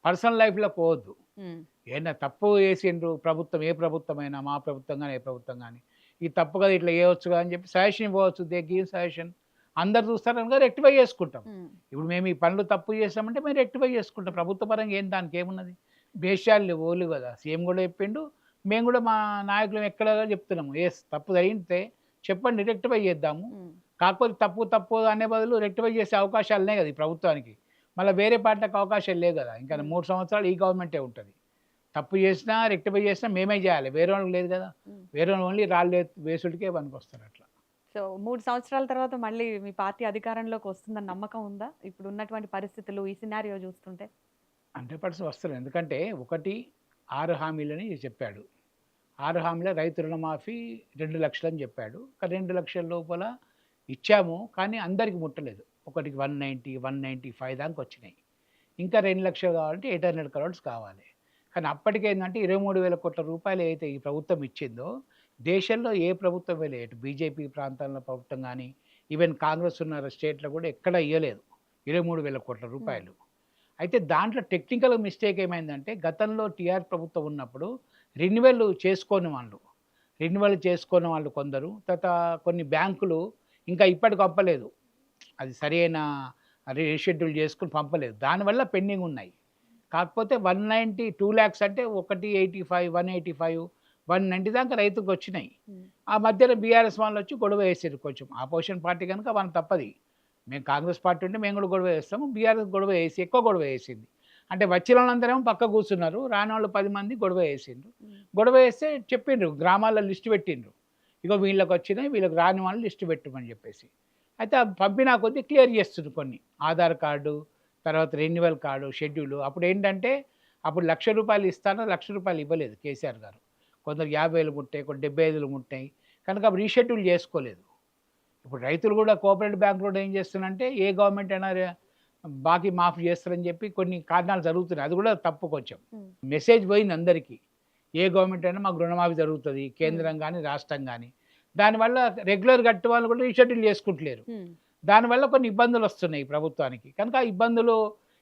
పర్సనల్ లైఫ్‌లో పోవద్దు. హ్మ్. ఏదైనా తప్పు చేసిండ్రు ప్రభుత్వం, ఏ ప్రభుత్వమైనా మా ప్రభుత్వం గాని, ఏ ప్రభుత్వం గాని, ఇది తప్పు కదా! ఇట్లా చేయొచ్చుగా అని చెప్పి సజెషన్ ఇవ్వవచ్చు. They give suggestion. అందరూ చూస్తారు కనుక రెక్టిఫై చేసుకుంటాం. హ్మ్. ఇప్పుడు మేము ఈ పనులు తప్పు చేసామంటే మేము రెక్టిఫై చేసుకుంటాం. ప్రభుత్వ పరంగా దానికేమున్నది? భేషాలు లేవు కదా! సీఎం కూడా చెప్పిండు. మేము కూడా మా నాయకులు ఎక్కడ చెప్తున్నాము, ఏ తప్పు జరిగితే చెప్పండి, రెక్టిఫై చేద్దాము. కాకపోతే తప్పు అనే బదులు రెక్టిఫై చేసే అవకాశాలు ఉన్నాయి కదా ఈ ప్రభుత్వానికి. మళ్ళీ వేరే పార్టీలకు అవకాశాలు లేవు కదా. ఇంకా 3 సంవత్సరాలు ఈ గవర్నమెంటే ఉంటుంది. తప్పు చేసినా రెక్టిఫై చేసినా మేమే చేయాలి, వేరే వాళ్ళకి లేదు కదా. వేరే వాళ్ళు ఓన్లీ రాళ్ళు వేసుడికే పనికొస్తారు అట్లా. సో 3 సంవత్సరాల తర్వాత మళ్ళీ మీ పార్టీ అధికారంలోకి వస్తుందన్న నమ్మకం ఉందా ఇప్పుడు ఉన్నటువంటి పరిస్థితులు, ఈ సినారియో చూస్తుంటే? 100% వస్తారు. ఎందుకంటే 6 హామీలని చెప్పాడు. 6 హామీల రైతు రుణమాఫీ 2 లక్షలు అని చెప్పాడు. 2 లక్షల లోపల ఇచ్చాము, కానీ అందరికి ముట్టలేదు. ఒకటికి 190, 195 దాకా వచ్చినాయి. ఇంకా 2 లక్షలు కావాలంటే 800 crores కావాలి. కానీ అప్పటికేందంటే 23,000 కోట్ల రూపాయలు అయితే ఈ ప్రభుత్వం ఇచ్చిందో దేశంలో ఏ ప్రభుత్వం లేదు. బీజేపీ ప్రాంతాల్లో ప్రభుత్వం కానీ, ఈవెన్ కాంగ్రెస్ ఉన్న స్టేట్లో కూడా ఎక్కడ ఇవ్వలేదు 23,000 కోట్ల రూపాయలు. అయితే దాంట్లో టెక్నికల్ మిస్టేక్ ఏమైందంటే, గతంలో టీఆర్ ప్రభుత్వం ఉన్నప్పుడు రెన్యువల్ చేసుకోని వాళ్ళు కొందరు, తర్వాత కొన్ని బ్యాంకులు ఇంకా ఇప్పటికి పంపలేదు, అది సరైన రీషెడ్యూల్ చేసుకుని పంపలేదు, దానివల్ల పెండింగ్ ఉన్నాయి. కాకపోతే 192 lakhs అంటే 185, 185, 190 దాకా రైతుకు వచ్చినాయి. ఆ మధ్యన బీఆర్ఎస్ వాళ్ళు వచ్చి గొడవ వేసారు. కొంచెం ఆపోజిషన్ పార్టీ కనుక మనం తప్పది. మేము కాంగ్రెస్ పార్టీ ఉంటే మేము కూడా గొడవ వేస్తాము. బీఆర్ఎస్ గొడవ వేసి ఎక్కువ గొడవ వేసింది. అంటే వచ్చిన వాళ్ళందరేమో పక్క కూర్చున్నారు, రాని వాళ్ళు 10 మంది గొడవ వేసిండ్రు. గొడవ వేస్తే చెప్పిండ్రు, గ్రామాల్లో లిస్టు పెట్టిండ్రు, ఇగో వీళ్ళకి వచ్చినాయి, వీళ్ళకి రాని వాళ్ళు లిస్టు పెట్టమని చెప్పేసి. అయితే పంపినా కొద్దీ క్లియర్ చేస్తుంది కొన్ని, ఆధార్ కార్డు, తర్వాత రెన్యువల్ కార్డు, షెడ్యూలు. అప్పుడు ఏంటంటే అప్పుడు ₹1,00,000 ఇస్తానో ₹1,00,000 ఇవ్వలేదు కేసీఆర్ గారు. కొందరు 50,000 ముట్టాయి, కొన్ని 75,000 ముట్టాయి, కనుక అప్పుడు రీషెడ్యూల్ చేసుకోలేదు. ఇప్పుడు రైతులు కూడా కోఆపరేటివ్ బ్యాంకులు కూడా ఏం చేస్తున్నారంటే ఏ గవర్నమెంట్ అయినా బాకీ మాఫీ చేస్తారని చెప్పి కొన్ని కారణాలు జరుగుతున్నాయి. అది కూడా తప్పు. కొంచెం మెసేజ్ పోయింది అందరికీ, ఏ గవర్నమెంట్ అయినా మాకు రుణమాఫీ జరుగుతుంది, కేంద్రం కానీ రాష్ట్రం కానీ. దానివల్ల రెగ్యులర్ కట్టే వాళ్ళు కూడా రీషెడ్యూల్ చేసుకుంటలేరు. దానివల్ల కొన్ని ఇబ్బందులు వస్తున్నాయి ప్రభుత్వానికి. కనుక ఆ ఇబ్బందులు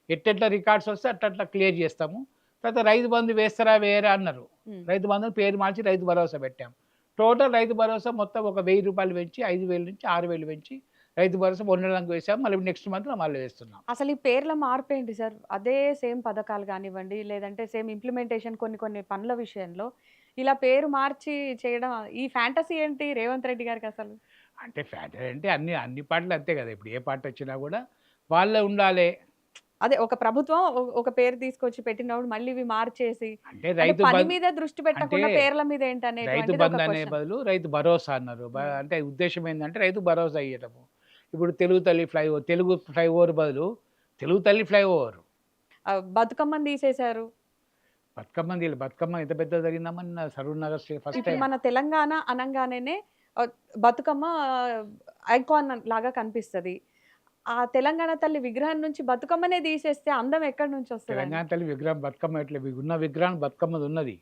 ఎట్టెట్లా రికార్డ్స్ వస్తే అట్లా క్లియర్ చేస్తాము. తర్వాత రైతు బంధు వేస్తారా వేరే అన్నారు. రైతు బంధుని పేరు మార్చి రైతు భరోసా పెట్టాం. టోటల్ రైతు భరోసా మొత్తం ఒక ₹1,000 పెంచి 5,000 నుంచి 6,000 పెంచి రైతు భరోసా ఉండడానికి వేసాం. మళ్ళీ నెక్స్ట్ మంత్ మళ్ళీ వేస్తున్నాం. అసలు ఈ పేర్ల మార్పు ఏంటి సార్? అదే సేమ్ పథకాలు కానివ్వండి, లేదంటే సేమ్ ఇంప్లిమెంటేషన్ కొన్ని పనుల విషయంలో ఇలా పేరు మార్చి చేయడం, ఈ ఫ్యాంటసీ ఏంటి రేవంత్ రెడ్డి గారికి అసలు? అంటే ఫ్యాక్టరీ అంటే అన్ని పార్టీలు అంతే కదా. ఇప్పుడు ఏ పార్టీ వచ్చినా కూడా వాళ్ళే ఉండాలి. అదే ఒక ప్రభుత్వం ఒక పేరు తీసుకొచ్చి పెట్టినప్పుడు మళ్ళీ ఇవి మార్చేసి, అంటే రైతు పని మీద దృష్టి పెట్టకుండా పేర్ల మీద ఏంటనే రైతు బంధు అనే బదులు రైతు భరోసా అన్నారు. అంటే ఉద్దేశం ఏంటంటే రైతు భరోసా ఇవ్వటము. ఇప్పుడు తెలుగు ఫ్లైఓవర్ బదులు తెలుగు తల్లి ఫ్లైఓవర్. బతుకమ్మని తీసేశారు. బతుకమ్మ ఎంత పెద్ద జరిగిందమ్మా సరూర్ నగర్ ఫస్ట్ టైం. మన తెలంగాణ అనంగానే బతుకమ్మ ఐకాన్ లాగా కనిపిస్తుంది. ఆ తెలంగాణ తల్లి విగ్రహం నుంచి బతుకమ్మనే తీసేస్తే అందం ఎక్కడి నుంచి వస్తుంది? తెలంగాణ తల్లి విగ్రహం బతుకమ్మ ఎట్లా ఉన్న విగ్రహం బతుకమ్మది ఉన్నది.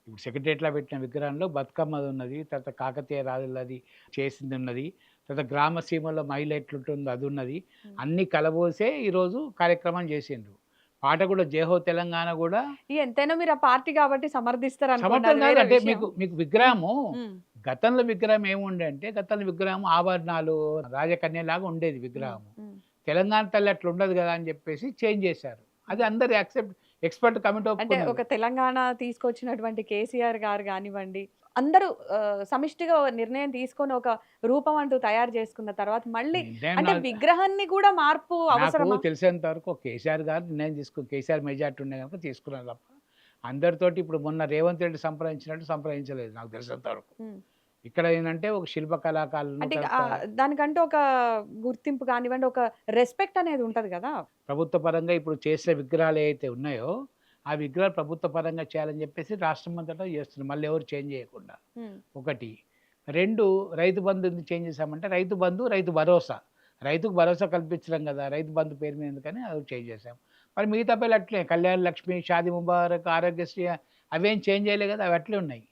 ఇప్పుడు సెక్రటరియట్లో పెట్టిన విగ్రహంలో బతుకమ్మది ఉన్నది, తర్వాత కాకతీయ రాజులది చేసింది ఉన్నది, తర్వాత గ్రామ సీమలో మహిళ ఎట్లుంటుందో అది ఉన్నది. అన్ని కలబోసే ఈరోజు కార్యక్రమం చేసిండ్రు. పాట కూడా జయహో తెలంగాణ కూడా. ఎంతైనా మీరు ఆ పార్టీ కాబట్టి సమర్థిస్తారు. అంటే మీకు విగ్రహము గతంలో విగ్రహం ఏముండే అంటే, గతంలో విగ్రహం ఆభరణాలు రాజకన్యలాగా ఉండేది విగ్రహం. తెలంగాణ తల్లి అట్లా ఉండదు కదా అని చెప్పేసి చేంజ్ చేశారు. అది అందరు ఎక్స్పర్ట్ కమిటీ. అంటే ఒక తెలంగాణ తీసుకొచ్చినటువంటి కేసీఆర్ గారు కానివ్వండి, అందరూ సమిష్టిగా నిర్ణయం తీసుకొని ఒక రూపం అంటూ తయారు చేసుకున్న తర్వాత మళ్ళీ అంటే విగ్రహాన్ని కూడా మార్పు అవసరం. తెలిసేంత వరకు కేసీఆర్ గారు నిర్ణయం తీసుకుని, కేసీఆర్ మెజార్టీ ఉండే కనుక తీసుకున్నారు తప్ప అందరితోటి ఇప్పుడు మొన్న రేవంత్ రెడ్డి సంప్రదించినట్టు సంప్రదించలేదు నాకు తెలిసేంత వరకు. ఇక్కడ ఏంటంటే ఒక శిల్ప కళాకారులు, దానికంటే ఒక గుర్తింపు కానివ్వండి, ఒక రెస్పెక్ట్ అనేది ఉంటది కదా. ప్రభుత్వ పరంగా ఇప్పుడు చేసే విగ్రహాలు ఏవైతే ఉన్నాయో ఆ విగ్రహాలు ప్రభుత్వ పరంగా చేయాలని చెప్పేసి రాష్ట్రం అంతటా చేస్తున్నారు, మళ్ళీ ఎవరు చేంజ్ చేయకుండా. 1, 2 రైతు బంధు చేంజ్ చేశామంటే రైతు బంధు రైతు భరోసా, రైతుకు భరోసా కల్పించడం కదా రైతు బంధు పేరు మీద, ఎందుకని అది చేంజ్ చేశాం. మరి మిగతా పేర్లు అట్లే కళ్యాణ లక్ష్మి, షాదీ ముబారక్, ఆరోగ్యశ్రీ అవేం చేంజ్ చేయలే కదా, అవి అట్లే ఉన్నాయి.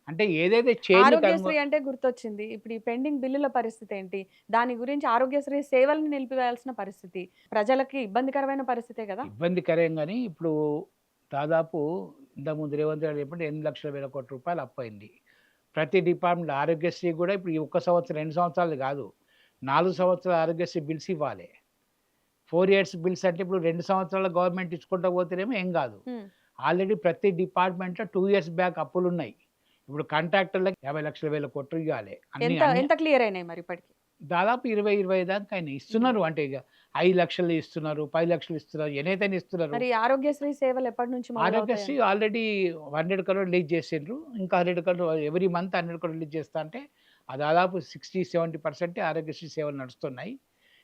అంటే ఏదైతే ఆరోగ్యశ్రీ అంటే గుర్తొచ్చింది, ఇప్పుడు ఈ పెండింగ్ బిల్లుల పరిస్థితి ఏంటి? దాని గురించి ఆరోగ్యశ్రీ సేవలను నిలిపివేయాల్సిన పరిస్థితి ప్రజలకి ఇబ్బందికరమైన పరిస్థితే కదా. ఇబ్బందికరం కానీ ఇప్పుడు దాదాపు ఇంతకుముందు రేవంత్ రెడ్డి చెప్పండి 8,00,000 కోట్ల రూపాయలు అప్పయింది ప్రతి డిపార్ట్మెంట్. ఆరోగ్యశ్రీ కూడా ఇప్పుడు 1 సంవత్సరం 2 సంవత్సరాలు కాదు, 4 సంవత్సరాల ఆరోగ్యశ్రీ బిల్స్ ఇవ్వాలి. 4 years బిల్స్ అంటే ఇప్పుడు 2 సంవత్సరాల గవర్నమెంట్ ఇచ్చుకుంటూ పోతేనేమో ఏం కాదు. ఆల్రెడీ ప్రతి డిపార్ట్మెంట్‌లో 2 ఇయర్స్ బ్యాక్ అప్పులున్నాయి. ఇప్పుడు కాంట్రాక్టర్‌లకి 50,00,000 ఇవ్వాలి. అన్ని ఎంత అన్ని ఎంత క్లియర్ అయినాయి మరి ఇప్పటికి? దాదాపు 20, 25 దాకా అయినాయి. ఇస్తున్నారు అంటే ఇగ 5,00,000 ఇస్తున్నారు, 10,00,000 ఇస్తున్నారు, ఎనైతేనే ఇస్తున్నారు. మరి ఆరోగ్యశ్రీ సేవలు ఎప్పటి నుంచి ఆరోగ్యశ్రీ మొదలవుతాయి? ఆల్రెడీ 100 crore రిలీజ్ చేసిండ్రు. ఇంకా 100 crore every month 100 crore release చేస్తా అంటే ఆ దాదాపు 60, 70% ఆరోగ్యశ్రీ సేవలు నడుస్తున్నాయి.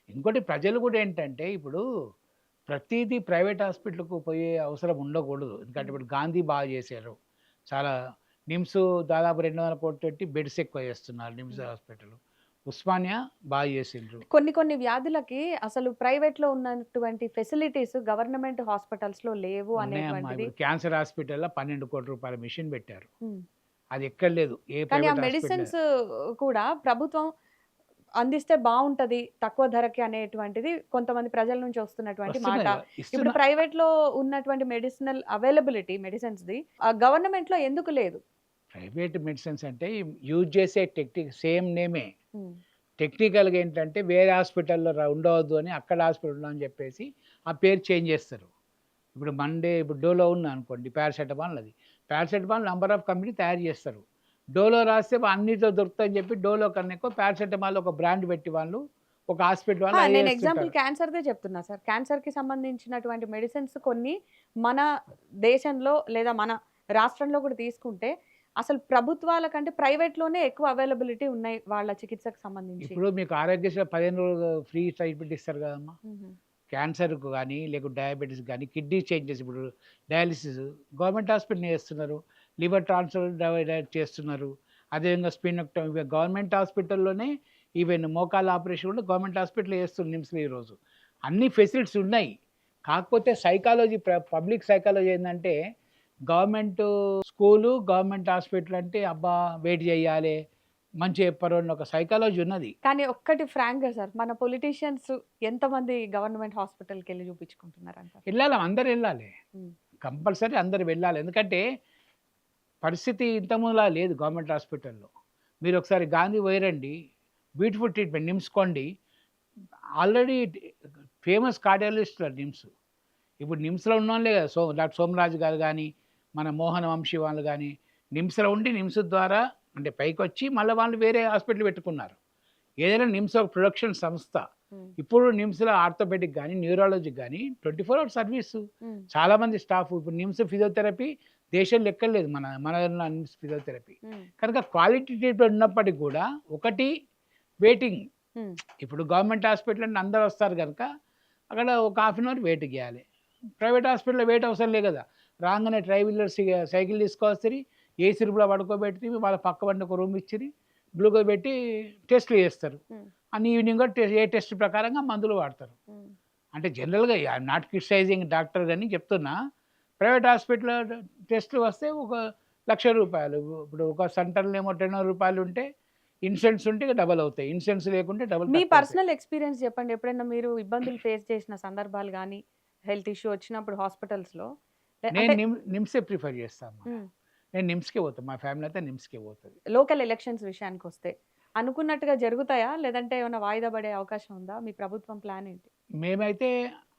ఇంకోటి ప్రజలు కూడా ఏంటంటే ఇప్పుడు ప్రతీదీ ప్రైవేట్ హాస్పిటల్‌కు పోయే అవసరం ఉండకూడదు. ఎందుకంటే ఇప్పుడు గాంధీ బాగా చేశారు. చాలా నిమ్స్ దాదాపు 200 కోట్లు పెట్టి బెడ్స్ ఎక్కువ చేస్తున్నారు నిమ్స్ హాస్పిటల్. ఉస్మానియా బాగా చేసిండ్రు. కొన్ని కొన్ని వ్యాధులకి అసలు ప్రైవేట్‌లో ఉన్నటువంటి ఫెసిలిటీస్ గవర్నమెంట్ హాస్పిటల్స్‌లో లేవు ఉన్నాయమ్మా. అనేటువంటిది. ఇప్పుడు క్యాన్సర్ హాస్పిటల్‌లో 12 కోట్ల రూపాయల మెషిన్ పెట్టారు. హ్మ్. అది ఎక్కడ లేదు. ఏ కానీ ఆ ప్రైవేట్ హాస్పిటల్ మెడిసిన్స్ కూడా ప్రభుత్వం అందిస్తే బావుంటది తక్కువ ధరకి అనేటువంటిది కొంతమంది ప్రజల నుంచి వస్తున్నటువంటి మాట. వస్తున్నాయి. ఇప్పుడు ప్రైవేట్‌లో ఉన్నటువంటి మెడిసినల్ అవైలబిలిటీ మెడిసిన్స్‌ది గవర్నమెంట్‌లో ఎందుకు లేదు? ప్రైవేట్ మెడిసిన్స్ అంటే యూజ్ చేసే సేమ్ నేమే. హ్మ్. టెక్నికల్‌గా ఏంటంటే వేరే హాస్పిటల్‌లో ఉండవద్దు అని అక్కడ హాస్పిటల్ ఉందని చెప్పేసి ఆ పేరు చేంజ్ చేస్తారు. ఇప్పుడు డోలో ఉందనుకోండి పారాసెటమాల్ అది. పారాసెటమాల్ నంబర్ ఆఫ్ కంపెనీ తయారు చేస్తారు. డోలో రాస్తే అన్నిట్లో దొరుకుతాయని చెప్పి డోలో కన్నా ఎక్కువ పారాసెటమాల్ ఒక బ్రాండ్ పెట్టి వాళ్ళు ఒక హాస్పిటల్ వాళ్ళు అదే నేను ఎగ్జాంపుల్ చేస్తుంటారు. క్యాన్సర్‌దే చెప్తున్నా సార్. క్యాన్సర్‌కి సంబంధించినటువంటి మెడిసిన్స్ కొన్ని మన దేశంలో లేదా మన రాష్ట్రంలో కూడా తీసుకుంటే అసలు ప్రభుత్వాల కంటే ప్రైవేట్‌లోనే ఎక్కువ అవైలబిలిటీ ఉన్నాయి వాళ్ళ చికిత్సకు సంబంధించి. ఇప్పుడు మీకు ఆరోగ్యశ్రీ 15 రోజులు ఫ్రీ ట్రీట్మెంట్ ఇస్తారు కదమ్మా! హుహు. క్యాన్సర్‌కు గానీ, లేకపోతే డయాబెటిస్ గానీ, కిడ్నీ చేంజెస్ ఇప్పుడు డయాలిసిస్ గవర్నమెంట్ హాస్పిటల్‌లో చేస్తున్నారు. లివర్ ట్రాన్స్‌ప్లాంట్ డైరెక్ట్ చేస్తున్నారు. అదేవిధంగా స్పినెక్టమీ గవర్నమెంట్ హాస్పిటల్‌లోనే ఈవెన్ మోకాళ్ళ ఆపరేషన్ కూడా గవర్నమెంట్ హాస్పిటల్‌లో చేస్తున్నారు నిమ్స్‌లో ఈరోజు. అన్ని ఫెసిలిటీస్ ఉన్నాయి. కాకపోతే పబ్లిక్ సైకాలజీ ఏందంటే గవర్నమెంటు స్కూలు, గవర్నమెంట్ హాస్పిటల్ అంటే అబ్బా! వెయిట్ చేయాలే, మంచిగా చెప్పరు అన్న ఒక సైకాలజీ ఉన్నది. కానీ ఒక్కటి ఫ్రాంక్‌గా సార్ మన పొలిటీషియన్స్ ఎంతమంది గవర్నమెంట్ హాస్పిటల్‌కెళ్ళి చూపించుకుంటున్నారంటారు? అందరూ ఎళ్ళాలి. హ్మ్. కంపల్సరీ అందరూ వెళ్ళాలి. ఎందుకంటే పరిస్థితి ఇంతకుముందులా లేదు గవర్నమెంట్ హాస్పిటల్‌లో. మీరొకసారి గాంధీ పోయిరండి. బ్యూటిఫుల్ ట్రీట్మెంట్ నిమ్స్ కొండి. ఆల్రెడీ ఫేమస్ కార్డియాలజిస్టులు నిమ్స్. ఇప్పుడు నిమ్స్‌లో ఉన్నోళ్ళే కదా! డాక్టర్ సోమరాజు గారు గానీ, మన మోహన వంశీ వాళ్ళు గానీ, నిమ్స్‌లో ఉండి నిమ్స్ ద్వారా అంటే పైకొచ్చి మళ్ళా వాళ్ళు వేరే హాస్పిటల్ పెట్టుకున్నారు. ఏదైనా నిమ్స్ ఒక ప్రొడక్షన్ సంస్థ. హ్మ్. ఇప్పుడు నిమ్స్‌లో ఆర్థోపెడిక్ గానీ, న్యూరాలజీకి గానీ 24 అవర్స్ సర్వీసు. హ్మ్. చాలామంది స్టాఫ్ ఇప్పుడు నిమ్స్ ఫిజియోథెరపీ దేశంలో ఎక్కడలేదు మన నిమ్స్ ఫిజియోథెరపీ. హ్మ్. కనుక క్వాలిటీ ట్రీట్మెంట్ ఉన్నప్పటికి కూడా ఒకటి వెయిటింగ్. హ్మ్. ఇప్పుడు గవర్నమెంట్ హాస్పిటల్ అంటే అందరూ వస్తారు గనుక అక్కడ ఒక హాఫ్ అన్ అవర్ వెయిట్ చేయాలి. ప్రైవేట్ హాస్పిటల్‌లో వెయిట్ అవసరం లేదు కదా! రాంగానే వీలర్ సైకిల్ తీసుకొస్తరి, ఏసీ రూమ్‌లో పడుకోబెట్టి వాళ్ళ పక్క బండి ఒక రూమ్ ఇచ్చిరి, గ్లూకోజ్ పెట్టి టెస్టులు చేస్తారు. హ్మ్. అన్ని ఈవినింగ్ ఏ టెస్ట్ ప్రకారంగా మందులు వాడతారు. హ్మ్. అంటే జనరల్‌గా ఐయామ్ నాట్ క్రిటిసైజింగ్ డాక్టర్ గాని చెప్తున్నా. ప్రైవేట్ హాస్పిటల్‌లో టెస్ట్‌లు వస్తే ఒక రూ. 1,00,000. ఇప్పుడు ఒక సెంటర్‌లేమో రూ. 10 ఉంటే ఇన్సూరెన్స్ ఉంటే ఇక డబల్ అవుతాయి. ఇన్సూరెన్స్ లేకుంటే డబల్ మీ తక్కువ అవుతాయి. పర్సనల్ ఎక్స్‌పీరియన్స్ చెప్పండి. ఎప్పుడైనా మీరు ఇబ్బందులు ఫేస్ చేసిన సందర్భాలు గాని, హెల్త్ ఇష్యూ వచ్చినప్పుడు హాస్పిటల్స్‌లో నేను అంటే నిమ్సే ప్రిఫర్ చేస్తాను. హ్మ్. నేను నిమ్స్‌కే పోతా. మా ఫ్యామిలీ అంతా నిమ్స్‌కే పోతది. లోకల్ ఎలక్షన్స్ విషయానికొస్తే అనుకున్నట్టుగా జరుగుతాయా? లేదంటే ఏమైనా వాయిదా పడే అవకాశం ఉందా? మీ ప్రభుత్వం ప్లాన్ ఏంటి? మేమైతే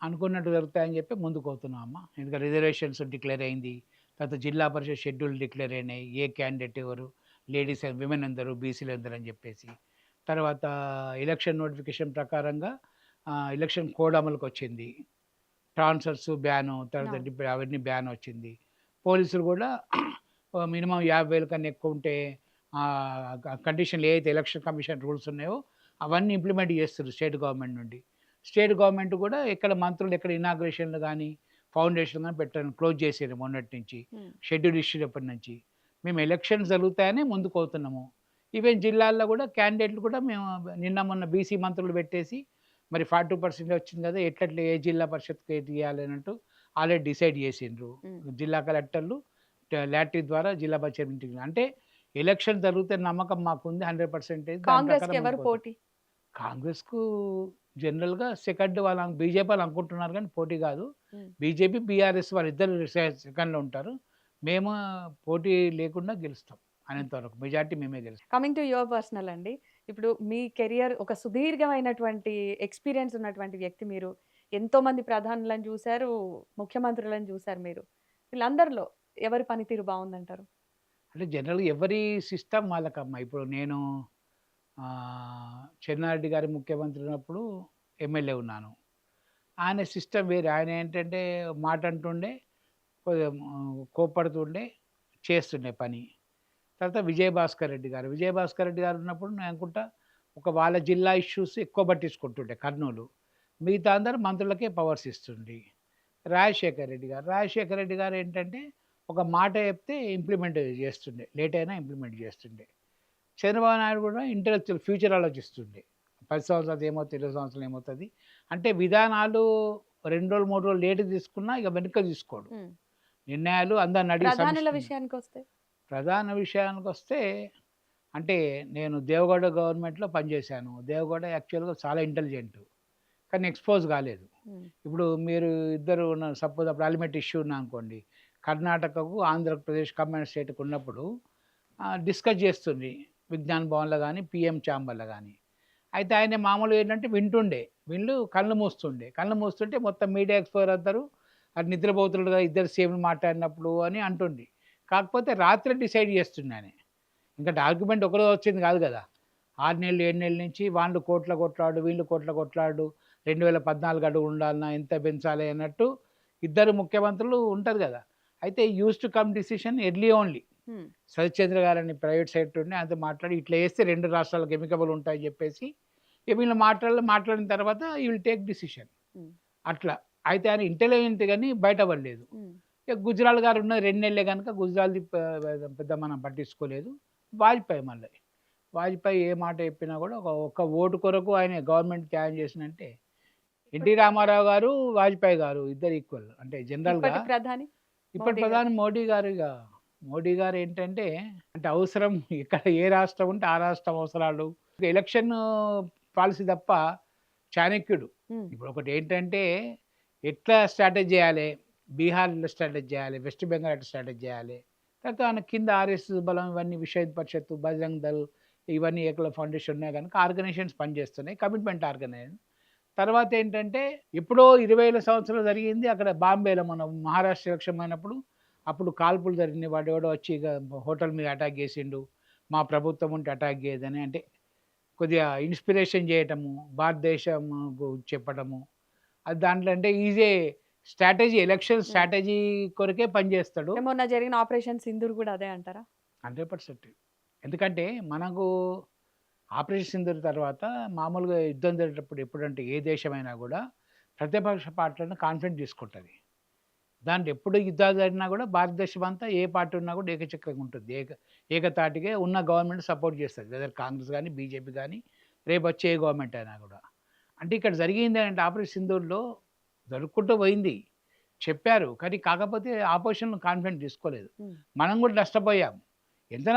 అనుకున్నట్టు జరుగుతాయని చెప్పి ముందుకు పోతున్నాం అమ్మ. ఎందుకంటే రిజర్వేషన్స్ డిక్లేర్ అయింది. తర్వాత జిల్లా పరిషత్ షెడ్యూల్ డిక్లేర్ అయినాయి. ఏ క్యాండిడేట్ ఎవరు, లేడీస్ విమెన్ ఎందరు, బీసీలు ఎందరు అని చెప్పేసి. తర్వాత ఎలక్షన్ నోటిఫికేషన్ ప్రకారంగా ఎలక్షన్ కోడ్ అమలుకొచ్చింది. ట్రాన్స్ఫర్స్ బ్యాను, తర్వాత అవును. అవన్నీ బ్యాన్ వచ్చింది. పోలీసులు కూడా మినిమమ్ 50,000 కన్నా ఎక్కువ ఉంటే కండిషన్లు ఏవైతే ఎలక్షన్ కమిషన్ రూల్స్ ఉన్నాయో అవన్నీ ఇంప్లిమెంట్ చేస్తున్నారు స్టేట్ గవర్నమెంట్ నుండి. స్టేట్ గవర్నమెంట్ కూడా ఎక్కడ మంత్రులు ఎక్కడ ఇనాగ్రేషన్లు గానీ, ఫౌండేషన్ గానీ పెట్టడం క్లోజ్ చేసారు మొన్నటి నుంచి. హ్మ్. షెడ్యూల్ ఇష్యూనప్పటి నుంచి. మేము ఎలక్షన్స్ జరుగుతాయని ముందుకు పోతున్నాము. ఈవెన్ జిల్లాల్లో కూడా క్యాండిడేట్లు కూడా మేము నిన్న మొన్న బీసీ మంత్రులు పెట్టేసి మరి 42% వచ్చింది కదా! ఎట్లెట్లా ఏ జిల్లా పరిషత్‌కి ఏది ఇయ్యాలి అన్నట్టు ఆల్రెడీ డిసైడ్ చేసిండ్రు. హ్మ్. జిల్లా కలెక్టర్లు లాటరీ ద్వారా జిల్లా పరిషత్ మీటింగ్ అంటే ఎలక్షన్ జరిగితే నమ్మకం మాకుంది 100%. దాని కాంగ్రెస్‌కి ప్రకారం ఎవరు ముందుకు పోతాం. పోటీ? కాంగ్రెస్‌కు జనరల్‌గా సెకండ్ బీజేపీ వాళ్ళు అనుకుంటున్నారు కానీ పోటీ కాదు. హ్మ్. బీజేపీ, బీఆర్ఎస్ వాళ్ళిద్దరు సెకండ్‌లో ఉంటారు. మేము పోటీ లేకుండా గెలుస్తాం. అనేంత వరకు మెజారిటీ మేమే గెలుస్తాం. కమింగ్ టు యువర్ పర్సనల్ అండి. ఇప్పుడు మీ కెరియర్ ఒక సుదీర్ఘమైనటువంటి ఎక్స్‌పీరియన్స్ ఉన్నటువంటి వ్యక్తి మీరు. ఎంతోమంది ప్రధానులను చూసారు, ముఖ్యమంత్రులను చూసారు మీరు. వీళ్ళందరిలో ఎవరి పనితీరు బాగుందంటారు? అంటే జనరల్‌గా ఎవరి సిస్టమ్ వాళ్ళకమ్మా. ఇప్పుడు నేను చెన్నారెడ్డి గారు ముఖ్యమంత్రి ఉన్నప్పుడు ఎమ్మెల్యే ఉన్నాను. ఆయన సిస్టమ్ వేరే. ఆయన ఏంటంటే మాట అంటుండే, కొద్దిగా కోప్పడుతుండే, చేస్తుండే పని. తర్వాత విజయభాస్కర్ రెడ్డి గారు. విజయభాస్కర్ రెడ్డి గారు ఉన్నప్పుడు నేను అనుకుంటా ఒక వాళ్ళ జిల్లా ఇష్యూస్ ఎక్కువ పట్టించుకుంటుండే కర్నూలు. మిగతా అందరూ మంత్రులకే పవర్స్ ఇస్తుండే. రాజశేఖర్ రెడ్డి గారు. రాజశేఖర్ రెడ్డి గారు ఏంటంటే ఒక మాట చెప్తే ఇంప్లిమెంట్ చేస్తుండే. లేట్ అయినా ఇంప్లిమెంట్ చేస్తుండే. చంద్రబాబు నాయుడు కూడా ఇంటలెక్చువల్ ఫ్యూచర్ ఆలోచిస్తుండే. 10 సంవత్సరాలు ఏమవుతుంది, 20 సంవత్సరాలు ఏమవుతది. అంటే విధానాలు 2 రోజులు, 3 రోజులు లేట్‌గా తీసుకున్నా ఇక వెనక్కి తీసుకోడు. హ్మ్. నిర్ణయాలు అందరిని అడిగి ప్రధానుల విషయానికొస్తే? ప్రధాన విషయానికొస్తే అంటే నేను దేవగౌడ గవర్నమెంట్‌లో పనిచేశాను. దేవగౌడ యాక్చువల్‌గా చాలా ఇంటెలిజెంట్. కానీ ఎక్స్‌పోజ్ కాలేదు. హ్మ్. ఇప్పుడు మీరు ఇద్దరు ఉన్న సపోజ్ అప్పుడు అలిమెంట్ ఇష్యూ ఉందనుకోండి. కర్ణాటకకు, ఆంధ్రప్రదేశ్ కంబైన్డ్ స్టేట్‌కి ఉన్నప్పుడు డిస్కస్ చేస్తుంది. విజ్ఞాన్ భవన్‌లో గాని, పీఎం ఛాంబర్‌లో గాని. అయితే ఆయన మామూలుగా ఏంటంటే వింటుండే. కళ్ళు మూస్తుండే. కళ్ళు మూస్తుంటే మొత్తం మీడియా ఎక్స్‌పోజర్ అందరూ అది నిద్రపోతున్నాడు కదా! ఇద్దరు సీఎంలు మాట్లాడినప్పుడు అని అంటుండే. కాకపోతే రాత్రే డిసైడ్ చేస్తుండే ఆయన. ఇంకా డాక్యుమెంట్ ఒకరోజు వచ్చింది కాదు కదా! 6 నెలలు, 7 నెలల నుంచి వాళ్ళు కోట్ల కొట్లాడు, వీళ్ళు కోట్ల కొట్లాడు. 2014 అడుగు ఉండాలనా, ఎంత పెంచాలి అన్నట్టు ఇద్దరు ముఖ్యమంత్రులు ఉంటది కదా! అయితే used to come decision early only. హ్మ్. సత్యచంద్ర గారని ప్రైవేట్ సెక్రటరీ ఉండే ఆయనతో మాట్లాడి ఇట్లా చేస్తే 2 రాష్ట్రాలకు ఎమికబుల్ ఉంటాయని చెప్పేసి ఇక వీళ్ళు మాట్లాడిన తర్వాత ఈ విల్ టేక్ డిసిషన్. హ్మ్. అట్లా. అయితే ఆయన ఇంటెలిజెంట్ గాని బయట పడలేదు. హ్మ్. ఇక గుజరాల్ గారు ఉన్న 2 నెలలే గనుక గుజరాల్‌ది పెద్ద మనం పట్టించుకోలేదు. వాజ్పేయి మళ్ళీ. వాజ్పేయి ఏ మాట చెప్పినా కూడా ఒక్క ఓటు కొరకు ఆయన గవర్నమెంట్ త్యాగం చేసినంటే ఎన్టీ రామారావు గారు, వాజ్పేయి గారు ఇద్దరు ఈక్వల్. అంటే జనరల్‌గా ఇప్పటి ప్రధాని ఇప్పటి మోడీ గారు. ప్రధాని మోడీ గారు మోడీ గారు ఏంటంటే అంటే అవసరం ఇక్కడ ఏ రాష్ట్రం ఉంటే ఆ రాష్ట్రం అవసరాలు ఎలక్షన్ పాలసీ తప్ప చాణక్యుడు. హ్మ్. ఇప్పుడు ఒకటి ఏంటంటే ఎట్లా స్ట్రాటజీ చేయాలి, బీహార్‌లో స్ట్రాటజీ చేయాలి, వెస్ట్ బెంగాల్ ఎట్లా స్ట్రాటజీ చేయాలి. తర్వాత ఆయన కింద ఆర్ఎస్ఎస్ బలం ఇవన్నీ విశ్వ హిందూ పరిషత్తు, బజరంగ్ దళ్ ఇవన్నీ ఏకల ఫౌండేషన్ ఉన్నాయి కనుక ఆర్గనైజేషన్స్ పనిచేస్తున్నాయి. Commitment organisation. తర్వాత ఏంటంటే ఎప్పుడో 20ల సంవత్సరాలు జరిగింది అక్కడ బాంబేలో మనం మహారాష్ట్ర ఎలక్షన్ అయినప్పుడు అప్పుడు కాల్పులు జరిగినాయి. వాడెవడో వచ్చి ఇక హోటల్ మీద అటాక్ చేసిండు. మా ప్రభుత్వం ఉంటే అటాక్ చేయదని అంటే కొద్దిగా ఇన్స్పిరేషన్ చేయటము, భారతదేశం చెప్పటము. అది దాంట్లో అంటే ఈజీ స్ట్రాటజీ ఎలక్షన్ హ్మ్. స్ట్రాటజీ కొరకే పనిచేస్తాడు. మొన్న జరిగిన ఆపరేషన్ సింధూర్ కూడా అదే అంటారా? 100%. ఎందుకంటే మనకు ఆపరేషన్ సింధూర్ తర్వాత మామూలుగా యుద్ధం జరిగేటప్పుడు ఎప్పుడంటే ఏ దేశమైనా కూడా ప్రతిపక్ష పార్టీలను కాన్ఫిడెంట్ తీసుకుంటది. దాంట్లో ఎప్పుడు యుద్ధాలు జరిగినా కూడా భారతదేశం అంతా ఏ పార్టీ ఉన్నా కూడా ఏకచక్రంగా ఉంటుంది. ఏకతాటిగా ఉన్న గవర్నమెంట్ సపోర్ట్ చేస్తది. వెదర్ కాంగ్రెస్ గానీ, బీజేపీ గానీ, రేపొచ్చే ఏ గవర్నమెంట్ అయినా కూడా. అంటే ఇక్కడ జరిగిందేంటంటే ఆపరేషన్ సింధూర్‌లో జరుపుకుంటూ పోయింది. చెప్పారు. కానీ కాకపోతే ఆపోజిషన్ కాన్ఫిడెంట్ తీసుకోలేదు. హ్మ్. మనం కూడా నష్టపోయాం. ఎంత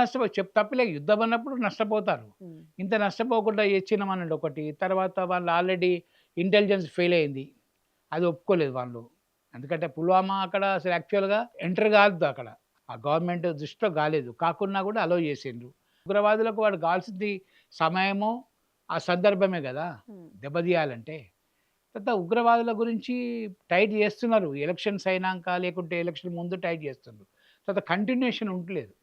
తప్పులే యుద్ధం అన్నప్పుడు నష్టపోతారు. హ్మ్. ఇంత నష్టపోకుండా ఇచ్చినామనండి ఒకటి. తర్వాత వాళ్ళు ఆల్రెడీ ఇంటెలిజెన్స్ ఫెయిల్ అయింది. అది ఒప్పుకోలేదు వాళ్ళు. ఎందుకంటే పుల్వామా అక్కడ అసలు యాక్చువల్‌గా ఎంటర్ కాదు అక్కడ. ఆ గవర్నమెంట్ దృష్టిలో కాలేదు. కాకున్నా కూడా అలో చేసిండ్రు. ఉగ్రవాదులకు వాడు కావాల్సింది సమయము, ఆ సందర్భమే కదా! హ్మ్. దెబ్బతీయాలంటే. తర్వాత ఉగ్రవాదుల గురించి టైట్ చేస్తున్నారు. ఎలక్షన్స్ అయినాక లేకుంటే ఎలక్షన్ ముందు టైట్ చేస్తున్నారు. తర్వాత కంటిన్యూయేషన్ ఉంటలేదు.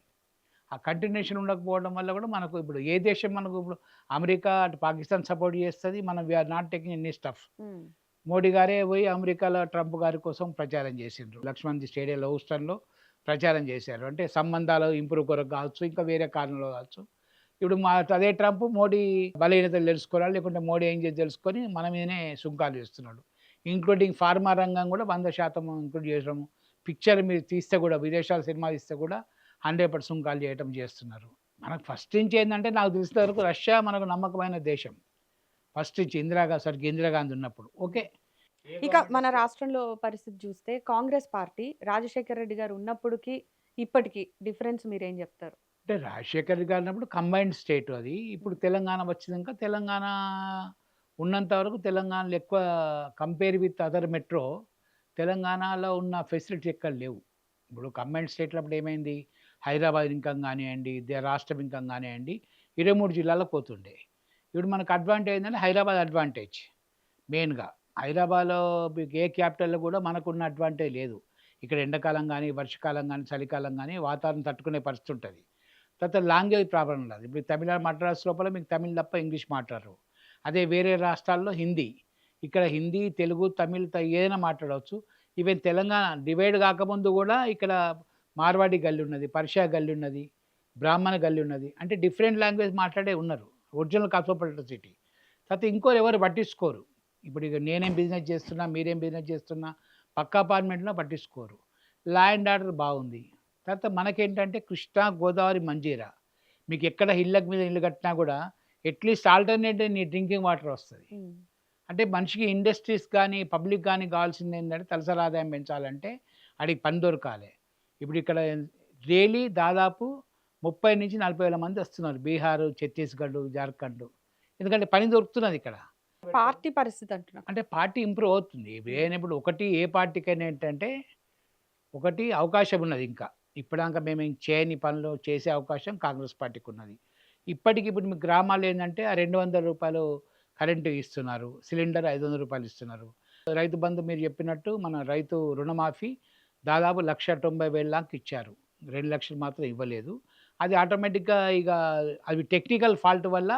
ఆ కంటిన్యూయేషన్ ఉండకపోవడం వల్ల కూడా మనకు ఇప్పుడు ఏ దేశం మనకు ఇప్పుడు అమెరికా, అటు పాకిస్తాన్ సపోర్ట్ చేస్తది. మనం we are not taking any stuff. Hmm. Modi గారే పోయి అమెరికాలో ట్రంప్ గారి కోసం ప్రచారం చేసిండ్రు. లక్ష్మణ్ స్టేడియంలో హూస్టన్‌లో ప్రచారం చేశారు. అంటే సంబంధాలు ఇంప్రూవ్ కొరకు కావచ్చు, ఇంకా వేరే కారణంలో కావచ్చు. ఇప్పుడు అదే ట్రంప్ మోడీ బలహీనతలు తెలుసుకోవాలి, లేకుంటే మోడీ ఏం చేసి తెలుసుకొని మన మీదనే సుంకాలు వేస్తున్నాడు. ఇంక్లూడింగ్ ఫార్మా రంగం కూడా 100% ఇంక్లూడ్ చేయడం. పిక్చర్ మీరు తీస్తే కూడా విదేశాల సినిమా తీస్తే కూడా 100% సుంకాలు చేయటం చేస్తున్నారు. మనకు ఫస్ట్ నుంచి ఏందంటే నాకు తెలిసినంత వరకు రష్యా మనకు నమ్మకమైన దేశం. ఫస్ట్ నుంచి ఇందిరాగాంధీ ఉన్నప్పుడు. ఓకే. ఇక మన రాష్ట్రంలో పరిస్థితి చూస్తే కాంగ్రెస్ పార్టీ రాజశేఖర రెడ్డి గారు ఉన్నప్పటికి, ఇప్పటికి డిఫరెన్స్ మీరేం చెప్తారు? అంటే రాజశేఖర్ రెడ్డి గారు ఉన్నప్పుడు కంబైన్డ్ స్టేట్ అది. ఇప్పుడు తెలంగాణ వచ్చినంక తెలంగాణ ఉన్నంత వరకు తెలంగాణలో ఎక్కువ కంపేర్ విత్ అదర్ మెట్రో తెలంగాణలో ఉన్న ఫెసిలిటీస్ ఎక్కడ లేవు. ఇప్పుడు కంబైన్డ్ స్టేట్‌లో అప్పుడు ఏమైంది? హైదరాబాద్ ఇన్‌కమ్ గానియండి, రాష్ట్రం ఇన్‌కమ్ గానియండి 23 జిల్లాలకు పోతుండే. ఇప్పుడు మనకు అడ్వాంటేజ్ ఏందంటే హైదరాబాద్ అడ్వాంటేజ్ మెయిన్‌గా. హైదరాబాద్‌లో మీకు ఏ క్యాపిటల్‌లో కూడా మనకున్న అడ్వాంటేజ్ లేదు. ఇక్కడ ఎండాకాలం కానీ, వర్షాకాలం కానీ, చలికాలం కానీ వాతావరణం తట్టుకునే పరిస్థితి ఉంటుంది. తర్వాత లాంగ్వేజ్ ప్రాబ్లం ఉండదు. ఇప్పుడు తమిళనాడు మద్రాస్ లోపల మీకు తమిళ్ తప్ప ఇంగ్లీష్ మాట్లాడరు. అదే వేరే రాష్ట్రాల్లో హిందీ. ఇక్కడ హిందీ, తెలుగు, తమిళ్ ఏదైనా మాట్లాడవచ్చు. ఈవెన్ తెలంగాణ డివైడ్ కాకముందు కూడా ఇక్కడ మార్వాడి గల్లీ ఉన్నది, పర్షియా గల్లీ ఉన్నది, బ్రాహ్మణ గల్లీ ఉన్నది. అంటే డిఫరెంట్ లాంగ్వేజ్ మాట్లాడే ఉన్నారు. Original cosmopolitan city. తర్వాత ఇంకోరు ఎవరు పట్టించుకోరు. ఇప్పుడు ఇక నేనేం బిజినెస్ చేస్తున్నా, మీరేం బిజినెస్ చేస్తున్నా పక్క అపార్ట్మెంట్లో పట్టించుకోరు. లా అండ్ ఆర్డర్ బాగుంది. తర్వాత మనకేంటంటే కృష్ణా, గోదావరి, మంజీరా. మీకు ఎక్కడ ఇళ్ళకి మీద ఇల్లు కట్టినా కూడా అట్లీస్ట్ ఆల్టర్నేట్ నీ డ్రింకింగ్ వాటర్ వస్తుంది. అంటే మనిషికి ఇండస్ట్రీస్ కానీ, పబ్లిక్ కానీ కావాల్సింది ఏంటంటే తలసరి ఆదాయం పెంచాలంటే అడిగి పని దొరకాలి. ఇప్పుడు ఇక్కడ డైలీ దాదాపు 30 నుంచి 40 వేల మంది వస్తున్నారు. బీహారు, ఛత్తీస్గఢ్, జార్ఖండ్. ఎందుకంటే పని దొరుకుతున్నది ఇక్కడ. పార్టీ పరిస్థితి అంటున్నా. అంటే పార్టీ ఇంప్రూవ్ అవుతుంది. ఇప్పుడు ఒకటి ఏ పార్టీకైనా ఏంటంటే ఒకటి అవకాశం ఉన్నది ఇంకా. ఇప్పటిదాకా మేము చేయని పనులు చేసే అవకాశం కాంగ్రెస్ పార్టీకి ఉన్నది. ఇప్పుడు మీ గ్రామాల్లో ఏంటంటే ఆ ₹200 కరెంటు ఇస్తున్నారు. సిలిండర్ ₹500 ఇస్తున్నారు. రైతు బంధు మీరు చెప్పినట్టు మన రైతు రుణమాఫీ దాదాపు 1,90,000 దాకా ఇచ్చారు. 2 లక్షలు మాత్రం ఇవ్వలేదు. అది ఆటోమేటిక్గా ఇక అవి టెక్నికల్ ఫాల్ట్ వల్ల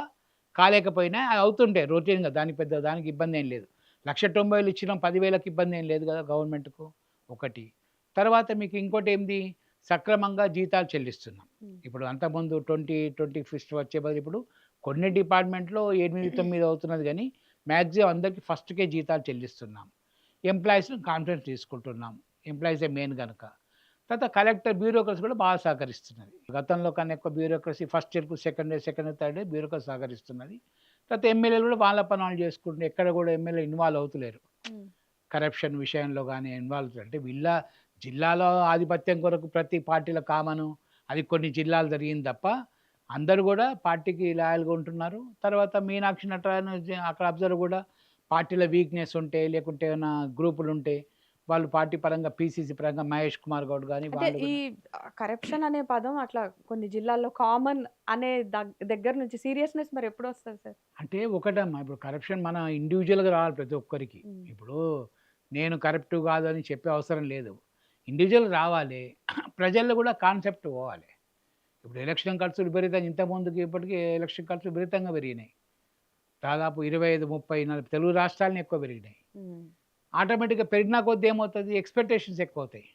కాలేకపోయినా అది అవుతుంటాయి రొటీన్గా. దానికి ఇబ్బంది ఏం లేదు. 1,90,000 ఇచ్చినాం, 10,000కి ఇబ్బంది ఏం లేదు కదా గవర్నమెంట్కు. ఒకటి తర్వాత మీకు ఇంకోటి ఏంది, సక్రమంగా జీతాలు చెల్లిస్తున్నాం. ఇప్పుడు అంతకుముందు 20-25 వచ్చే బదులు ఇప్పుడు కొన్ని డిపార్ట్మెంట్లో 8-9 అవుతున్నది, కానీ మ్యాక్సిమం అందరికీ ఫస్ట్కే జీతాలు చెల్లిస్తున్నాం. ఎంప్లాయీస్ని కాన్ఫిడెన్స్ తీసుకుంటున్నాం. ఎంప్లాయీసే మెయిన్ కనుక. తర్వాత కలెక్టర్ బ్యూరోక్రసీ కూడా బాగా సహకరిస్తున్నది. గతంలో కన్నా ఎక్కువ బ్యూరోక్రసీ ఫస్ట్ ఇయర్కు second year third year bureaucracy సహకరిస్తున్నది. తర్వాత ఎమ్మెల్యేలు కూడా వాళ్ళ పనులు చేసుకుంటున్నారు. ఎక్కడ కూడా ఎమ్మెల్యే ఇన్వాల్వ్ అవుతలేరు. కరప్షన్ విషయంలో కానీ ఇన్వాల్వ్ అంటే వీళ్ళ జిల్లాలో ఆధిపత్యం కొరకు ప్రతి పార్టీల కామను. అది కొన్ని జిల్లాలు జరిగింది తప్ప అందరూ కూడా పార్టీకి లాయల్గా ఉంటున్నారు. తర్వాత మీనాక్షి నటరాజన్ అక్కడ అబ్జర్వ్ కూడా పార్టీల వీక్నెస్ ఉంటే లేకుంటే ఏమైనా గ్రూపులు ఉంటే వాళ్ళు పార్టీ పరంగా పీసీసీ పరంగా మహేష్ కుమార్ గౌడ్ కానీ అంటే ఈ కరప్షన్ అనే పదం అట్లా కొన్ని జిల్లాల్లో కామన్ అనే దగ్గర నుంచి సీరియస్నెస్ మరి ఎప్పుడు వస్తుంది సార్? అంటే ఒకటమ్మా, ఇప్పుడు కరప్షన్ మన ఇండివిజువల్గా రావాలి ప్రతి ఒక్కరికి. ఇప్పుడు నేను కరప్ట్ కాదు అని చెప్పే అవసరం లేదు. ఇండివిజువల్ రావాలి, ప్రజల్లో కూడా కాన్సెప్ట్ పోవాలి. ఇప్పుడు ఎలక్షన్ ఖర్చులు విపరీతంగా ఇంతకుముందుకి ఇప్పటికీ ఎలక్షన్ ఖర్చులు విపరీతంగా పెరిగినాయి. దాదాపు 25, 30, 40 తెలుగు రాష్ట్రాలని ఎక్కువ పెరిగినాయి. ఆటోమేటిక్గా పెరిగినా కొద్ది ఏమవుతుంది, ఎక్స్పెక్టేషన్స్ ఎక్కువ అవుతాయి.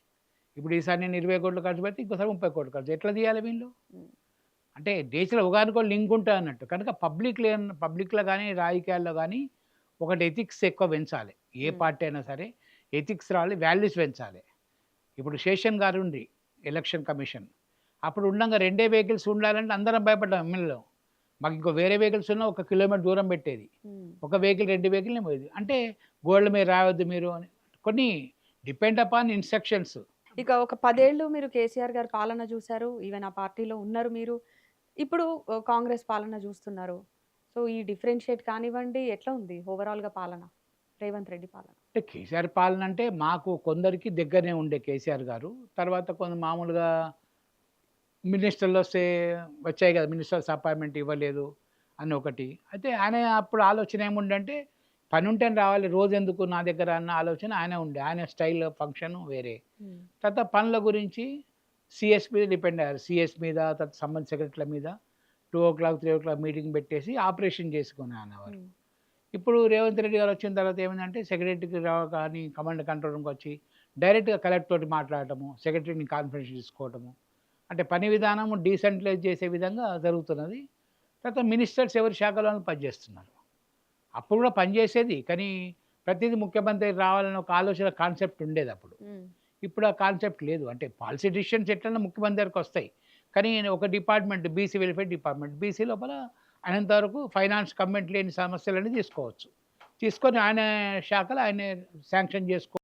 ఇప్పుడు ఈసారి నేను 20 కోట్లు ఖర్చు పెడితే ఇంకోసారి 30 కోట్లు ఖర్చు ఎట్లా తీయాలి వీళ్ళు? అంటే దేశంలో ఒకదానికో లింక్ ఉంటుంది అన్నట్టు. కనుక పబ్లిక్లో కానీ రాజకీయాల్లో కానీ ఒకటి ఎథిక్స్ ఎక్కువ పెంచాలి. ఏ పార్టీ అయినా సరే ఎథిక్స్ రావాలి, వాల్యూస్ పెంచాలి. ఇప్పుడు శేషన్ గారు ఉండి ఎలక్షన్ కమిషన్ అప్పుడు ఉండగా 2 వెహికల్స్ ఉండాలంటే అందరం భయపడ్డాం. ఎమ్మెల్యేలో మాకు ఇంకో వేరే వెహికల్స్ ఉన్నా 1 కిలోమీటర్ దూరం పెట్టేది. ఒక వెహికల్ 2 వెహికల్ని పోయేది. అంటే గోల్డ్ మీద రావద్దు మీరు అని కొన్ని డిపెండ్ అపాన్ ఇన్స్ట్రక్షన్స్. ఇక ఒక 10 ఏళ్ళు మీరు కేసీఆర్ గారి పాలన చూశారు. ఈవెన్ ఆ పార్టీలో ఉన్నారు మీరు. ఇప్పుడు కాంగ్రెస్ పాలన చూస్తున్నారు. సో ఈ డిఫరెన్షియేట్ కానివ్వండి, ఎట్లా ఉంది ఓవరాల్గా పాలన, రేవంత్ రెడ్డి పాలన? అంటే కేసీఆర్ పాలన అంటే మాకు కొందరికి దగ్గరనే ఉండే కేసీఆర్ గారు. తర్వాత కొంత మామూలుగా మినిస్టర్లు వచ్చాయి కదా, మినిస్టర్స్ అపాయింట్మెంట్ ఇవ్వలేదు అని ఒకటి. అయితే ఆయన అప్పుడు ఆలోచన ఏముండంటే పని ఉంటేనే రావాలి, రోజు ఎందుకు నా దగ్గర అన్న ఆలోచన ఆయన ఉండే. ఆయన స్టైల్ ఫంక్షన్ వేరే. తర్వాత పనుల గురించి సిఎస్ మీద డిపెండ్ అయ్యారు. సిఎస్ మీద, తర్వాత సంబంధిత సెక్రటరీల మీద 2 o'clock 3 o'clock మీటింగ్ పెట్టేసి ఆపరేషన్ చేసుకుని అనేవారు. ఇప్పుడు రేవంత్ రెడ్డి గారు వచ్చిన తర్వాత ఏమైందంటే సెక్రటరీకి కానీ కమాండ్ కంట్రోల్ రూమ్కి వచ్చి డైరెక్ట్గా కలెక్టర్ తోటి మాట్లాడటము, సెక్రటరీని కాన్ఫరెన్స్ తీసుకోవటము, అంటే పని విధానం డీసెంట్రలైజ్ చేసే విధంగా జరుగుతున్నది. తర్వాత మినిస్టర్స్ ఎవరి శాఖలో పనిచేస్తున్నారు. అప్పుడు కూడా పనిచేసేది, కానీ ప్రతిదీ ముఖ్యమంత్రి రావాలని ఒక ఆలోచన కాన్సెప్ట్ ఉండేది అప్పుడు. ఇప్పుడు ఆ కాన్సెప్ట్ లేదు. అంటే పాలసీ డిసిషన్స్ ఎట్లన్నా ముఖ్యమంత్రికి వస్తాయి, కానీ ఒక department BC welfare department, BC లోపల అయినంతవరకు ఫైనాన్స్ కమెంట్ లేని సమస్యలన్నీ తీసుకొని ఆయన శాఖలు ఆయన శాంక్షన్ చేసుకో